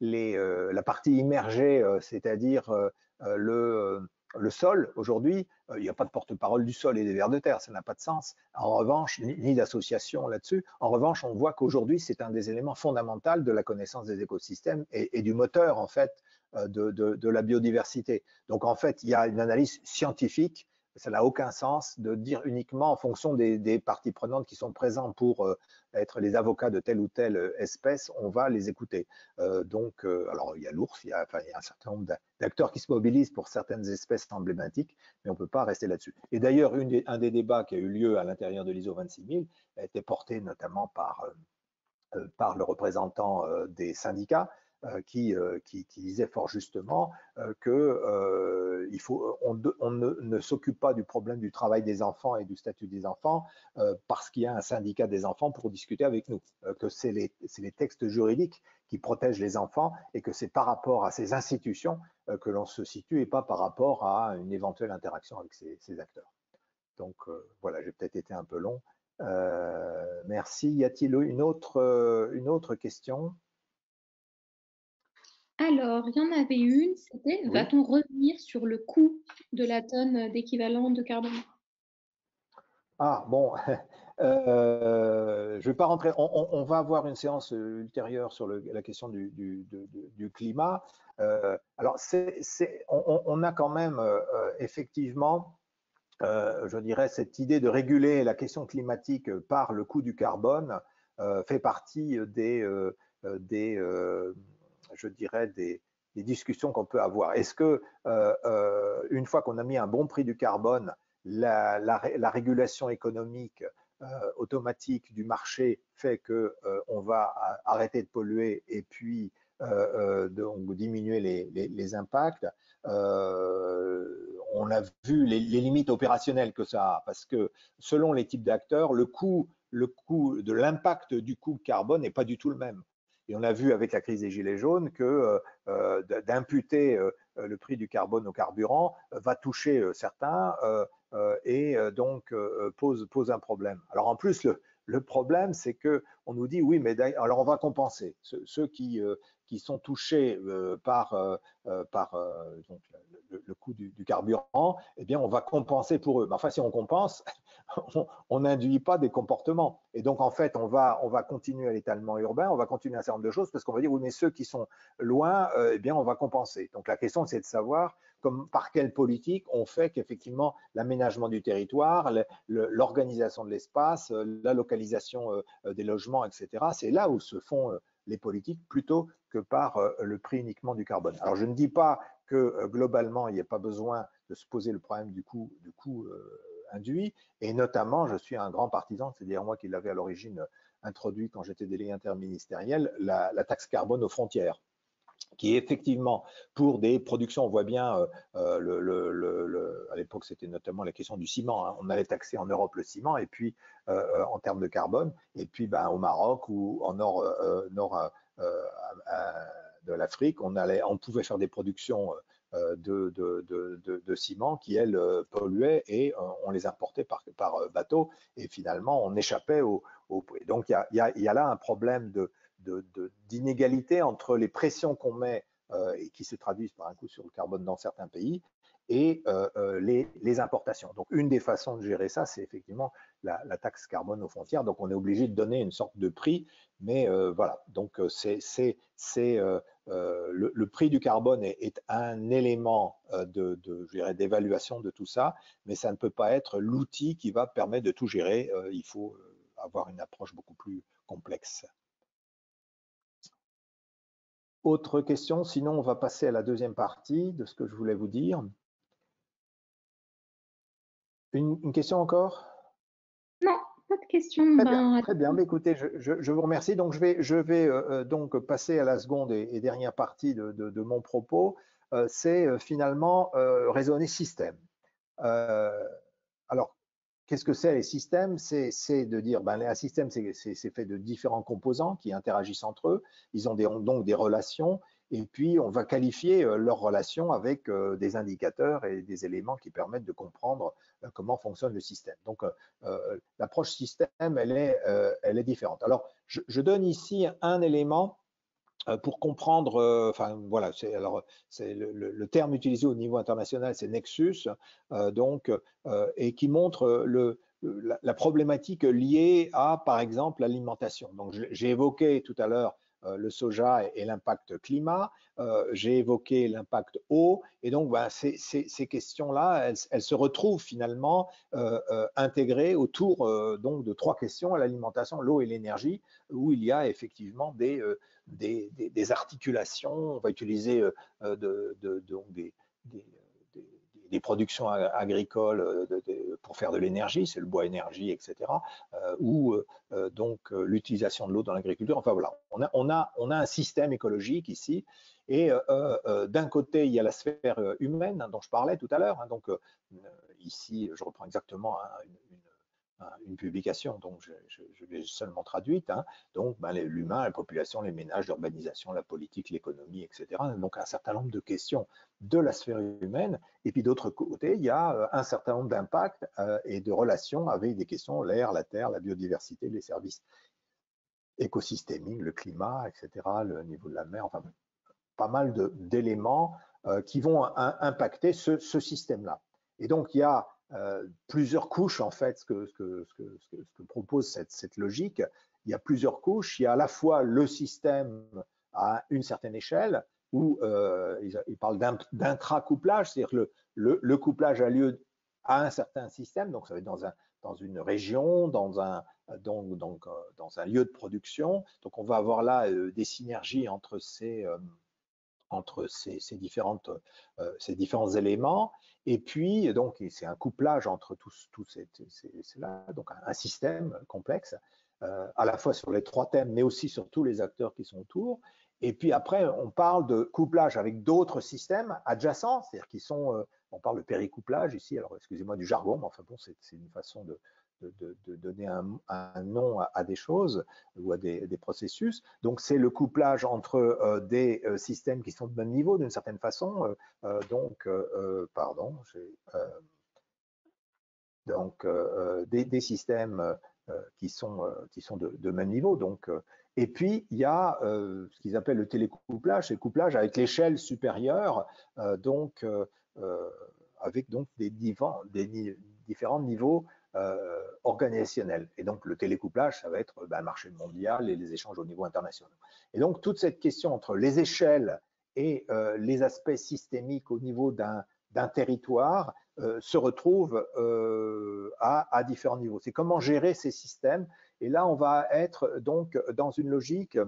la partie immergée, c'est-à-dire le sol, aujourd'hui, il n'y a pas de porte-parole du sol et des vers de terre, ça n'a pas de sens. En revanche, ni d'association là-dessus. En revanche, on voit qu'aujourd'hui, c'est un des éléments fondamentaux de la connaissance des écosystèmes et du moteur, en fait, de la biodiversité. Donc, en fait, il y a une analyse scientifique. Ça n'a aucun sens de dire uniquement en fonction des parties prenantes qui sont présentes pour être les avocats de telle ou telle espèce, on va les écouter. Alors il y a l'ours, il y a un certain nombre d'acteurs qui se mobilisent pour certaines espèces emblématiques, mais on ne peut pas rester là-dessus. Et d'ailleurs, un des débats qui a eu lieu à l'intérieur de l'ISO 26000 a été porté notamment par le représentant des syndicats qui disait fort justement on ne s'occupe pas du problème du travail des enfants et du statut des enfants parce qu'il y a un syndicat des enfants pour discuter avec nous, que c'est les textes juridiques qui protègent les enfants et que c'est par rapport à ces institutions que l'on se situe et pas par rapport à une éventuelle interaction avec ces acteurs. Donc voilà, j'ai peut-être été un peu long. Merci. Y a-t-il une autre question? Alors, il y en avait une, c'était Oui. va-t-on revenir sur le coût de la tonne d'équivalent de carbone? Ah bon, je vais pas rentrer. On va avoir une séance ultérieure sur la question du climat. Alors, on a quand même effectivement, je dirais, cette idée de réguler la question climatique par le coût du carbone fait partie je dirais, des discussions qu'on peut avoir. Est-ce que, une fois qu'on a mis un bon prix du carbone, la régulation économique automatique du marché fait que on va arrêter de polluer et puis donc diminuer les impacts. On a vu les limites opérationnelles que ça a, parce que selon les types d'acteurs, le coût de l'impact du coût carbone n'est pas du tout le même. Et on a vu avec la crise des Gilets jaunes que d'imputer le prix du carbone au carburant va toucher certains et donc pose un problème. Alors en plus, le problème, c'est qu'on nous dit oui, mais alors on va compenser ceux qui sont touchés par donc, le coût du carburant, eh bien on va compenser pour eux. Mais enfin, si on compense, on n'induit pas des comportements. Et donc en fait, on va continuer à l'étalement urbain, on va continuer un certain nombre de choses parce qu'on va dire oui, mais ceux qui sont loin, eh bien on va compenser. Donc la question, c'est de savoir par quelle politique on fait qu'effectivement l'aménagement du territoire, l'organisation de l'espace, la localisation des logements, etc. C'est là où se font les politiques plutôt que par le prix uniquement du carbone. Alors je ne dis pas que globalement il n'y a pas besoin de se poser le problème du coût induit, et notamment je suis un grand partisan, c'est-à-dire moi qui l'avais à l'origine introduit quand j'étais délégué interministériel, la taxe carbone aux frontières, qui est effectivement pour des productions, on voit bien, à l'époque c'était notamment la question du ciment, hein, on allait taxer en Europe le ciment, et puis en termes de carbone, et puis au Maroc ou en nord de l'Afrique, on pouvait faire des productions de ciment qui, elles, polluaient, et on les importait par bateau, et finalement on échappait au prix. Donc il y a là un problème d'inégalité entre les pressions qu'on met et qui se traduisent par un coût sur le carbone dans certains pays et les importations. Donc une des façons de gérer ça, c'est effectivement la taxe carbone aux frontières. Donc on est obligé de donner une sorte de prix, mais voilà. Donc le prix du carbone est un élément d'évaluation de tout ça, mais ça ne peut pas être l'outil qui va permettre de tout gérer. Il faut avoir une approche beaucoup plus complexe. Autre question, sinon on va passer à la deuxième partie de ce que je voulais vous dire. Une question encore? Non, pas de question. Très bien. Mais écoutez, je vous remercie. Donc je vais donc passer à la seconde et dernière partie de mon propos. C'est finalement raisonner système. Alors, qu'est-ce que c'est les systèmes? C'est de dire, un système, c'est fait de différents composants qui interagissent entre eux. Ils ont donc des relations, et puis on va qualifier leurs relations avec des indicateurs et des éléments qui permettent de comprendre comment fonctionne le système. Donc, l'approche système, elle est différente. Alors, je donne ici un élément pour comprendre, enfin voilà, c'est le terme utilisé au niveau international, c'est Nexus, et qui montre la problématique liée à, par exemple, l'alimentation. Donc j'ai évoqué tout à l'heure le soja et l'impact climat, j'ai évoqué l'impact eau, et donc ces questions-là, elles se retrouvent finalement intégrées autour donc de trois questions: l'alimentation, l'eau et l'énergie, où il y a effectivement des articulations. On va utiliser des productions agricoles pour faire de l'énergie, c'est le bois énergie, etc. Ou donc l'utilisation de l'eau dans l'agriculture. Enfin voilà, on a un système écologique ici. Et d'un côté, il y a la sphère humaine dont je parlais tout à l'heure. Donc ici, je reprends exactement une publication, donc je l'ai seulement traduite. Donc l'humain, la population, les ménages, l'urbanisation, la politique, l'économie, etc. Donc un certain nombre de questions de la sphère humaine. Et puis d'autre côté, il y a un certain nombre d'impacts et de relations avec des questions: l'air, la terre, la biodiversité, les services écosystémiques, le climat, etc., le niveau de la mer, enfin pas mal d'éléments qui vont impacter ce système-là. Et donc il y a plusieurs couches, en fait, ce que propose cette logique. Il y a plusieurs couches. Il y a à la fois le système à une certaine échelle, où il parle d'intra-couplage, c'est-à-dire que le couplage a lieu à un certain système, donc ça va être dans une région, dans un lieu de production. Donc on va avoir là des synergies entre ces différents éléments. Et puis, donc, c'est un couplage entre tous là, donc un système complexe, à la fois sur les 3 thèmes, mais aussi sur tous les acteurs qui sont autour. Et puis après, on parle de couplage avec d'autres systèmes adjacents, c'est-à-dire qui sont, on parle de péricouplage ici, alors excusez-moi du jargon, mais enfin bon, c'est une façon de donner un nom à des choses ou à des processus. Donc c'est le couplage entre des systèmes qui sont de même niveau d'une certaine façon. Des systèmes qui sont de même niveau. Et puis il y a ce qu'ils appellent le télécouplage, c'est le couplage avec l'échelle supérieure, avec donc des différents niveaux organisationnels. Et donc le télécouplage, ça va être le marché mondial et les échanges au niveau international. Et donc toute cette question entre les échelles et les aspects systémiques au niveau d'un territoire se retrouve à différents niveaux. C'est comment gérer ces systèmes. Et là, on va être donc dans une logique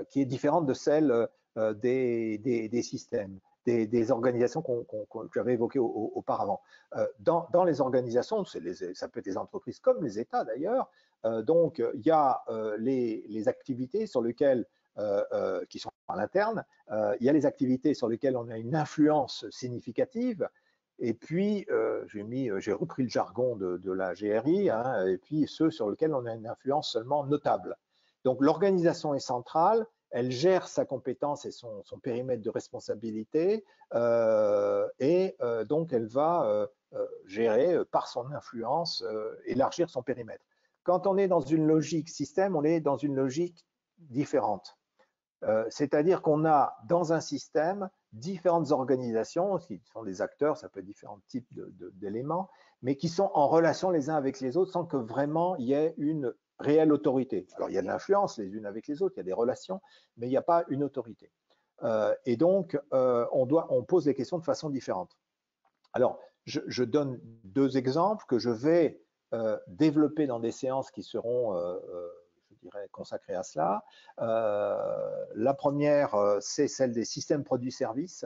qui est différente de celle des systèmes, des organisations que j'avais évoquées auparavant. Dans les organisations, ça peut être les entreprises comme les États d'ailleurs, donc il y a les activités sur lesquelles qui sont à l'interne, il y a les activités sur lesquelles on a une influence significative, et puis j'ai repris le jargon de la GRI, hein, et puis ceux sur lesquels on a une influence seulement notable. Donc l'organisation est centrale, elle gère sa compétence et son périmètre de responsabilité, donc elle va gérer par son influence, élargir son périmètre. Quand on est dans une logique système, on est dans une logique différente. C'est-à-dire qu'on a dans un système différentes organisations, qui sont des acteurs, ça peut être différents types d'éléments, mais qui sont en relation les uns avec les autres sans que vraiment il y ait une réelle autorité. Alors il y a de l'influence les unes avec les autres, il y a des relations, mais il n'y a pas une autorité. Et donc on pose les questions de façon différente. Alors je donne 2 exemples que je vais développer dans des séances qui seront je dirais, consacrée à cela. La première, c'est celle des systèmes produits-services.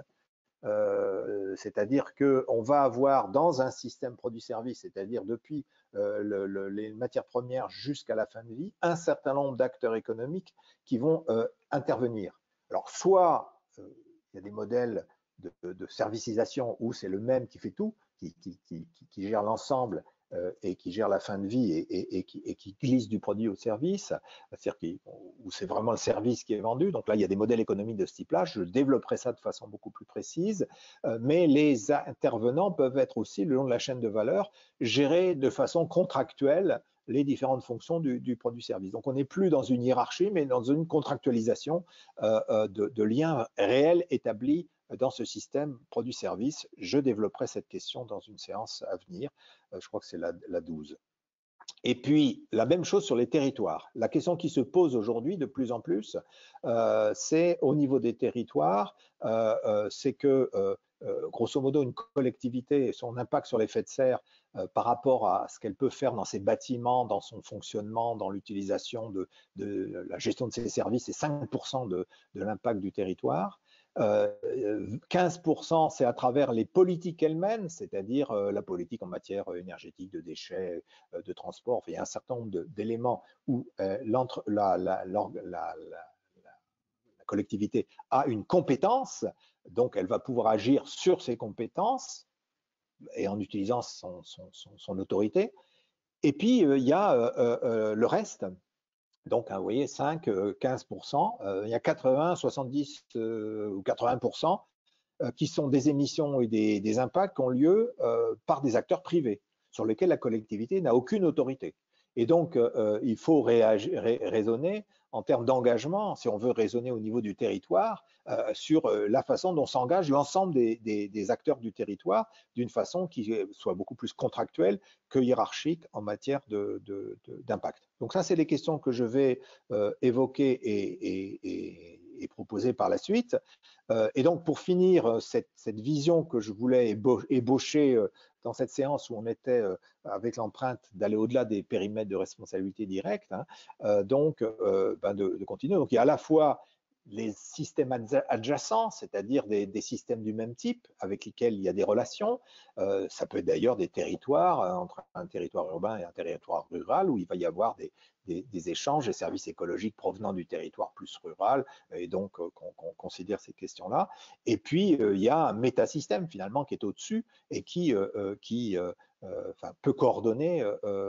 C'est-à-dire qu'on va avoir dans un système produit-service, c'est-à-dire depuis les matières premières jusqu'à la fin de vie, un certain nombre d'acteurs économiques qui vont intervenir. Alors, soit il y a des modèles de servicisation où c'est le même qui fait tout, qui gère l'ensemble et qui gère la fin de vie et qui glisse du produit au service, c'est-à-dire où c'est vraiment le service qui est vendu. Donc là, il y a des modèles économiques de ce type-là. Je développerai ça de façon beaucoup plus précise. Mais les intervenants peuvent être aussi, le long de la chaîne de valeur, gérer de façon contractuelle les différentes fonctions du produit-service. Donc on n'est plus dans une hiérarchie, mais dans une contractualisation de liens réels établis dans ce système produit-service. Je développerai cette question dans une séance à venir. Je crois que c'est la 12. Et puis, la même chose sur les territoires. La question qui se pose aujourd'hui de plus en plus, c'est au niveau des territoires, c'est que, grosso modo, une collectivité, son impact sur l'effet de serre par rapport à ce qu'elle peut faire dans ses bâtiments, dans son fonctionnement, dans l'utilisation de la gestion de ses services, c'est 5% de l'impact du territoire. 15%, c'est à travers les politiques elles-mêmes, c'est-à-dire la politique en matière énergétique, de déchets, de transport. Enfin, il y a un certain nombre d'éléments où la collectivité a une compétence, donc elle va pouvoir agir sur ses compétences et en utilisant son autorité. Et puis, il y a le reste. Donc, vous voyez, 5, 15%, il y a 80, 70 ou 80% qui sont des émissions et des impacts qui ont lieu par des acteurs privés, sur lesquels la collectivité n'a aucune autorité. Et donc, il faut raisonner en termes d'engagement, si on veut raisonner au niveau du territoire, sur la façon dont s'engage l'ensemble des acteurs du territoire, d'une façon qui soit beaucoup plus contractuelle que hiérarchique en matière d'impact. Donc ça, c'est les questions que je vais évoquer et est proposé par la suite. Et donc, pour finir cette vision que je voulais ébaucher dans cette séance où on était avec l'empreinte d'aller au-delà des périmètres de responsabilité directe, hein, donc de continuer. Donc, il y a à la fois les systèmes adjacents, c'est-à-dire des systèmes du même type avec lesquels il y a des relations. Ça peut être d'ailleurs des territoires, entre un territoire urbain et un territoire rural, où il va y avoir des échanges, des services écologiques provenant du territoire plus rural, et donc qu'on considère ces questions-là. Et puis, il y a un métasystème finalement qui est au-dessus et qui peut coordonner,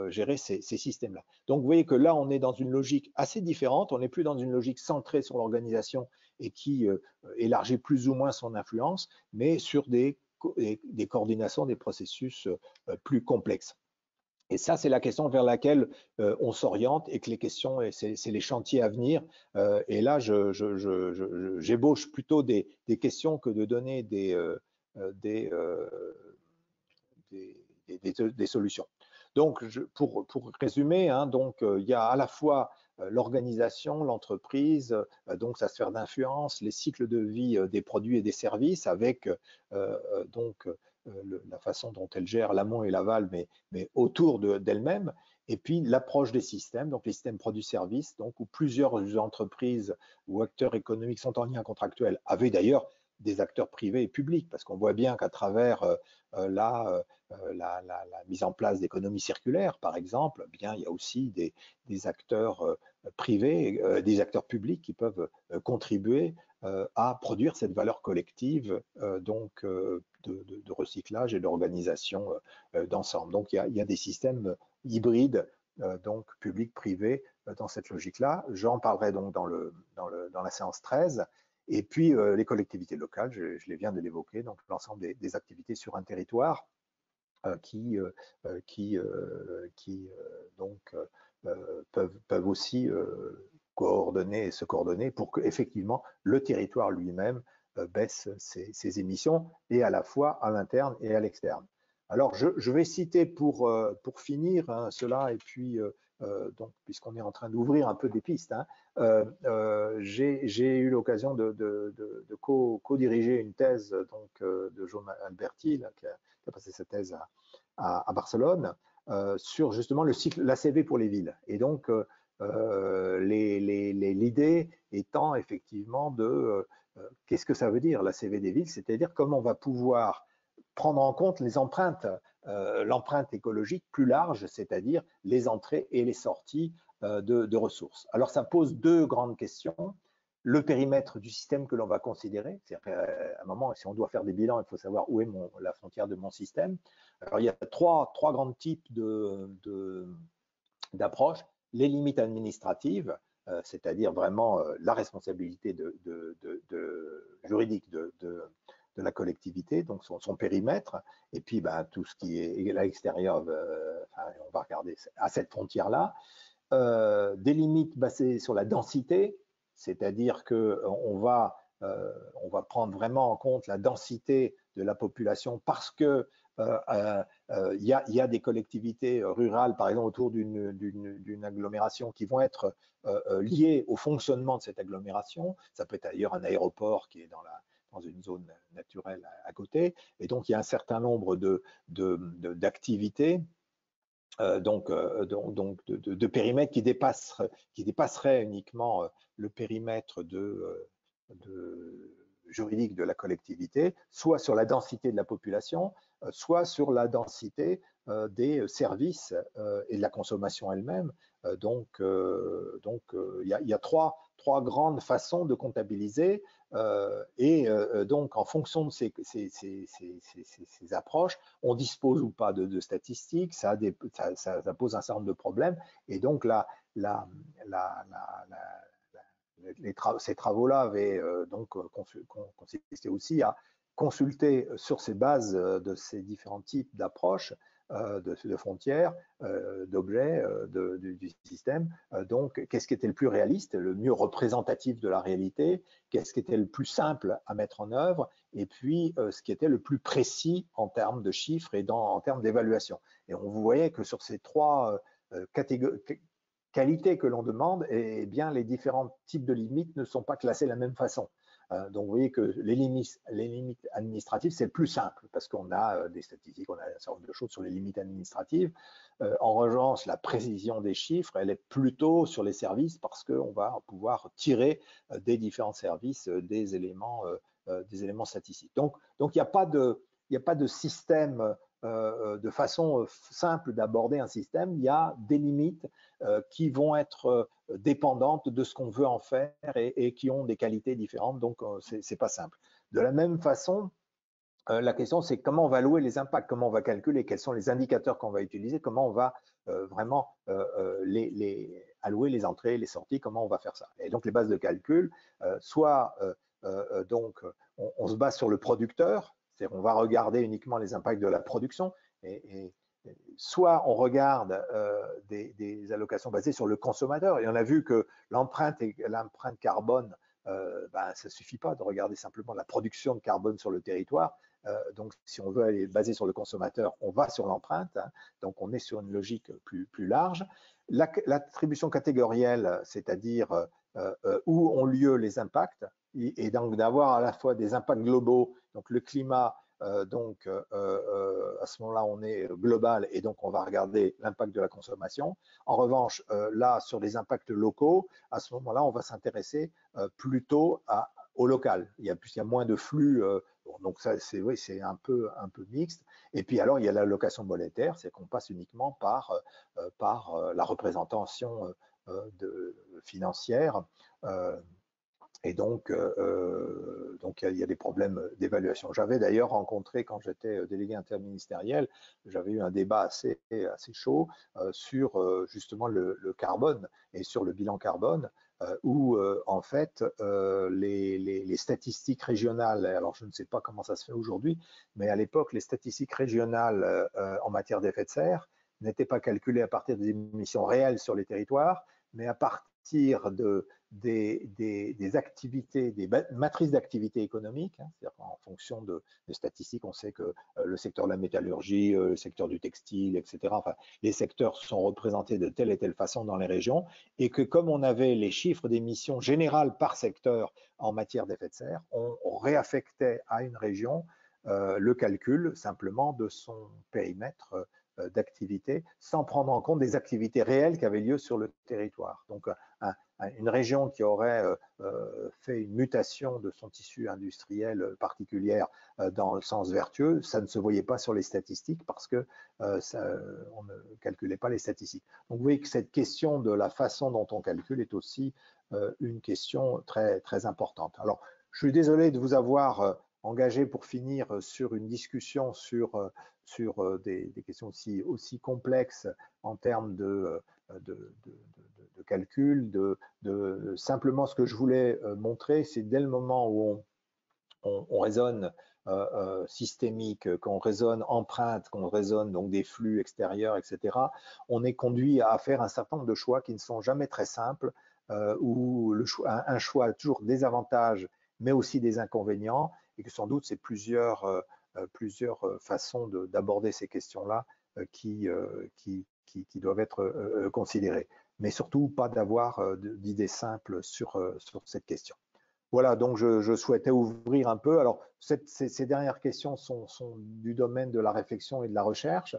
gérer ces systèmes-là. Donc, vous voyez que là, on est dans une logique assez différente. On n'est plus dans une logique centrée sur l'organisation et qui élargit plus ou moins son influence, mais sur des coordinations, des processus plus complexes. Et ça, c'est la question vers laquelle on s'oriente et que les questions, c'est les chantiers à venir. Et là, j'ébauche plutôt des questions que de donner des solutions. Donc, pour résumer, hein, donc, il y a à la fois l'organisation, l'entreprise, donc sa sphère d'influence, les cycles de vie des produits et des services avec donc la façon dont elle gère l'amont et l'aval, mais autour d'elle-même. Et puis l'approche des systèmes, donc les systèmes produits-services, donc où plusieurs entreprises ou acteurs économiques sont en lien contractuel, avec d'ailleurs des acteurs privés et publics, parce qu'on voit bien qu'à travers la mise en place d'économies circulaires, par exemple, eh bien, il y a aussi des acteurs privés, des acteurs publics qui peuvent contribuer à produire cette valeur collective donc de recyclage et d'organisation d'ensemble. Donc il y a des systèmes hybrides donc public-privé dans cette logique-là. J'en parlerai donc dans la séance 13. Et puis les collectivités locales, je les viens de l'évoquer, donc l'ensemble des activités sur un territoire qui donc peuvent aussi se coordonner pour que effectivement le territoire lui-même baisse ses émissions, et à la fois à l'interne et à l'externe. Alors je vais citer pour finir hein, cela, et puis donc puisqu'on est en train d'ouvrir un peu des pistes, hein, j'ai eu l'occasion de co-diriger une thèse donc de Joe Alberti là, qui a passé sa thèse à Barcelone sur justement le cycle l'ACV pour les villes. Et donc l'idée étant effectivement de qu'est-ce que ça veut dire l'ACV des villes, c'est-à-dire comment on va pouvoir prendre en compte les empreintes, l'empreinte écologique plus large, c'est-à-dire les entrées et les sorties de ressources. Alors ça pose deux grandes questions. Le périmètre du système que l'on va considérer, c'est-à-dire qu'à un moment, si on doit faire des bilans, il faut savoir où est la frontière de mon système. Alors il y a trois grands types d'approches. Les limites administratives, c'est-à-dire vraiment la responsabilité juridique de la collectivité, donc son périmètre, et puis tout ce qui est à l'extérieur, on va regarder à cette frontière-là. Des limites basées sur la densité, c'est-à-dire qu'on va prendre vraiment en compte la densité de la population parce que il y a des collectivités rurales, par exemple, autour d'une agglomération qui vont être liées au fonctionnement de cette agglomération. Ça peut être d'ailleurs un aéroport qui est dans une zone naturelle à côté. Et donc, il y a un certain nombre d'activités de périmètres qui dépasseraient uniquement le périmètre juridique de la collectivité, soit sur la densité de la population, soit sur la densité des services et de la consommation elle-même. Donc, il y a trois grandes façons de comptabiliser donc en fonction de ces approches, on dispose ou pas de statistiques, ça pose un certain nombre de problèmes, et donc ces travaux-là avaient donc consisté aussi à consulter sur ces bases de ces différents types d'approches, de frontières, d'objets du système. Donc, qu'est-ce qui était le plus réaliste, le mieux représentatif de la réalité, qu'est-ce qui était le plus simple à mettre en œuvre, et puis ce qui était le plus précis en termes de chiffres et en termes d'évaluation. Et on voyait que sur ces trois qualité que l'on demande, et bien les différents types de limites ne sont pas classés de la même façon. Donc vous voyez que les limites administratives, c'est plus simple parce qu'on a des statistiques, on a un certain nombre de choses sur les limites administratives. En revanche, la précision des chiffres, elle est plutôt sur les services parce qu'on va pouvoir tirer des différents services des éléments statistiques. Donc il n'y a pas de système de façon simple d'aborder un système. Il y a des limites qui vont être dépendantes de ce qu'on veut en faire et qui ont des qualités différentes, donc c'est pas simple. De la même façon, la question c'est comment on va allouer les impacts, comment on va calculer, quels sont les indicateurs qu'on va utiliser, comment on va vraiment allouer les entrées, les sorties, comment on va faire ça. Et donc les bases de calcul, soit donc on se base sur le producteur, c'est-à-dire on va regarder uniquement les impacts de la production, et soit on regarde des allocations basées sur le consommateur, et on a vu que l'empreinte carbone, ça ne suffit pas de regarder simplement la production de carbone sur le territoire. Donc si on veut aller baser sur le consommateur, on va sur l'empreinte, hein, donc on est sur une logique plus large. L'attribution catégorielle, c'est-à-dire où ont lieu les impacts, et donc d'avoir à la fois des impacts globaux, donc le climat, à ce moment-là, on est global et donc on va regarder l'impact de la consommation. En revanche, là, sur les impacts locaux, à ce moment-là, on va s'intéresser plutôt au local. Il y a moins de flux, donc ça, c'est un peu mixte. Et puis alors, il y a l'allocation monétaire, c'est qu'on passe uniquement par la représentation financière. Et donc, il y a des problèmes d'évaluation. J'avais d'ailleurs rencontré, quand j'étais délégué interministériel, j'avais eu un débat assez chaud sur justement le carbone et sur le bilan carbone, où en fait les statistiques régionales, alors je ne sais pas comment ça se fait aujourd'hui, mais à l'époque, les statistiques régionales en matière d'effet de serre n'étaient pas calculées à partir des émissions réelles sur les territoires, mais à partir des activités, des matrices d'activité économique, hein, c'est-à-dire qu'en fonction des statistiques, on sait que le secteur de la métallurgie, le secteur du textile, etc., enfin, les secteurs sont représentés de telle et telle façon dans les régions, et que comme on avait les chiffres d'émissions générales par secteur en matière d'effet de serre, on réaffectait à une région le calcul simplement de son périmètre d'activité, sans prendre en compte des activités réelles qui avaient lieu sur le territoire. Donc, une région qui aurait fait une mutation de son tissu industriel particulière dans le sens vertueux, ça ne se voyait pas sur les statistiques parce que on ne calculait pas les statistiques. Donc vous voyez que cette question de la façon dont on calcule est aussi une question très, très importante. Alors, je suis désolé de vous avoir engagé pour finir sur une discussion sur des questions aussi complexes en termes de calcul, simplement ce que je voulais montrer, c'est dès le moment où on raisonne systémique, qu'on raisonne empreinte, qu'on raisonne donc des flux extérieurs, etc., on est conduit à faire un certain nombre de choix qui ne sont jamais très simples, où un choix a toujours des avantages, mais aussi des inconvénients, et que sans doute c'est plusieurs façons d'aborder ces questions-là qui doivent être considérées. Mais surtout pas d'avoir d'idées simples sur cette question. Voilà, donc je souhaitais ouvrir un peu. Alors, ces dernières questions sont du domaine de la réflexion et de la recherche.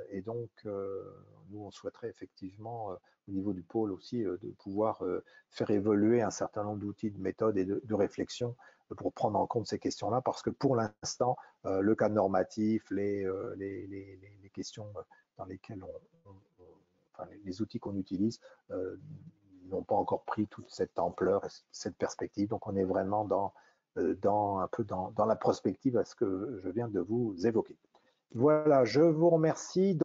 Et donc, nous, on souhaiterait effectivement, au niveau du pôle aussi, de pouvoir faire évoluer un certain nombre d'outils, de méthodes et de réflexion pour prendre en compte ces questions-là, parce que pour l'instant, le cadre normatif, les questions dans lesquelles enfin, les outils qu'on utilise n'ont pas encore pris toute cette ampleur et cette perspective. Donc, on est vraiment un peu dans la prospective à ce que je viens de vous évoquer. Voilà, je vous remercie.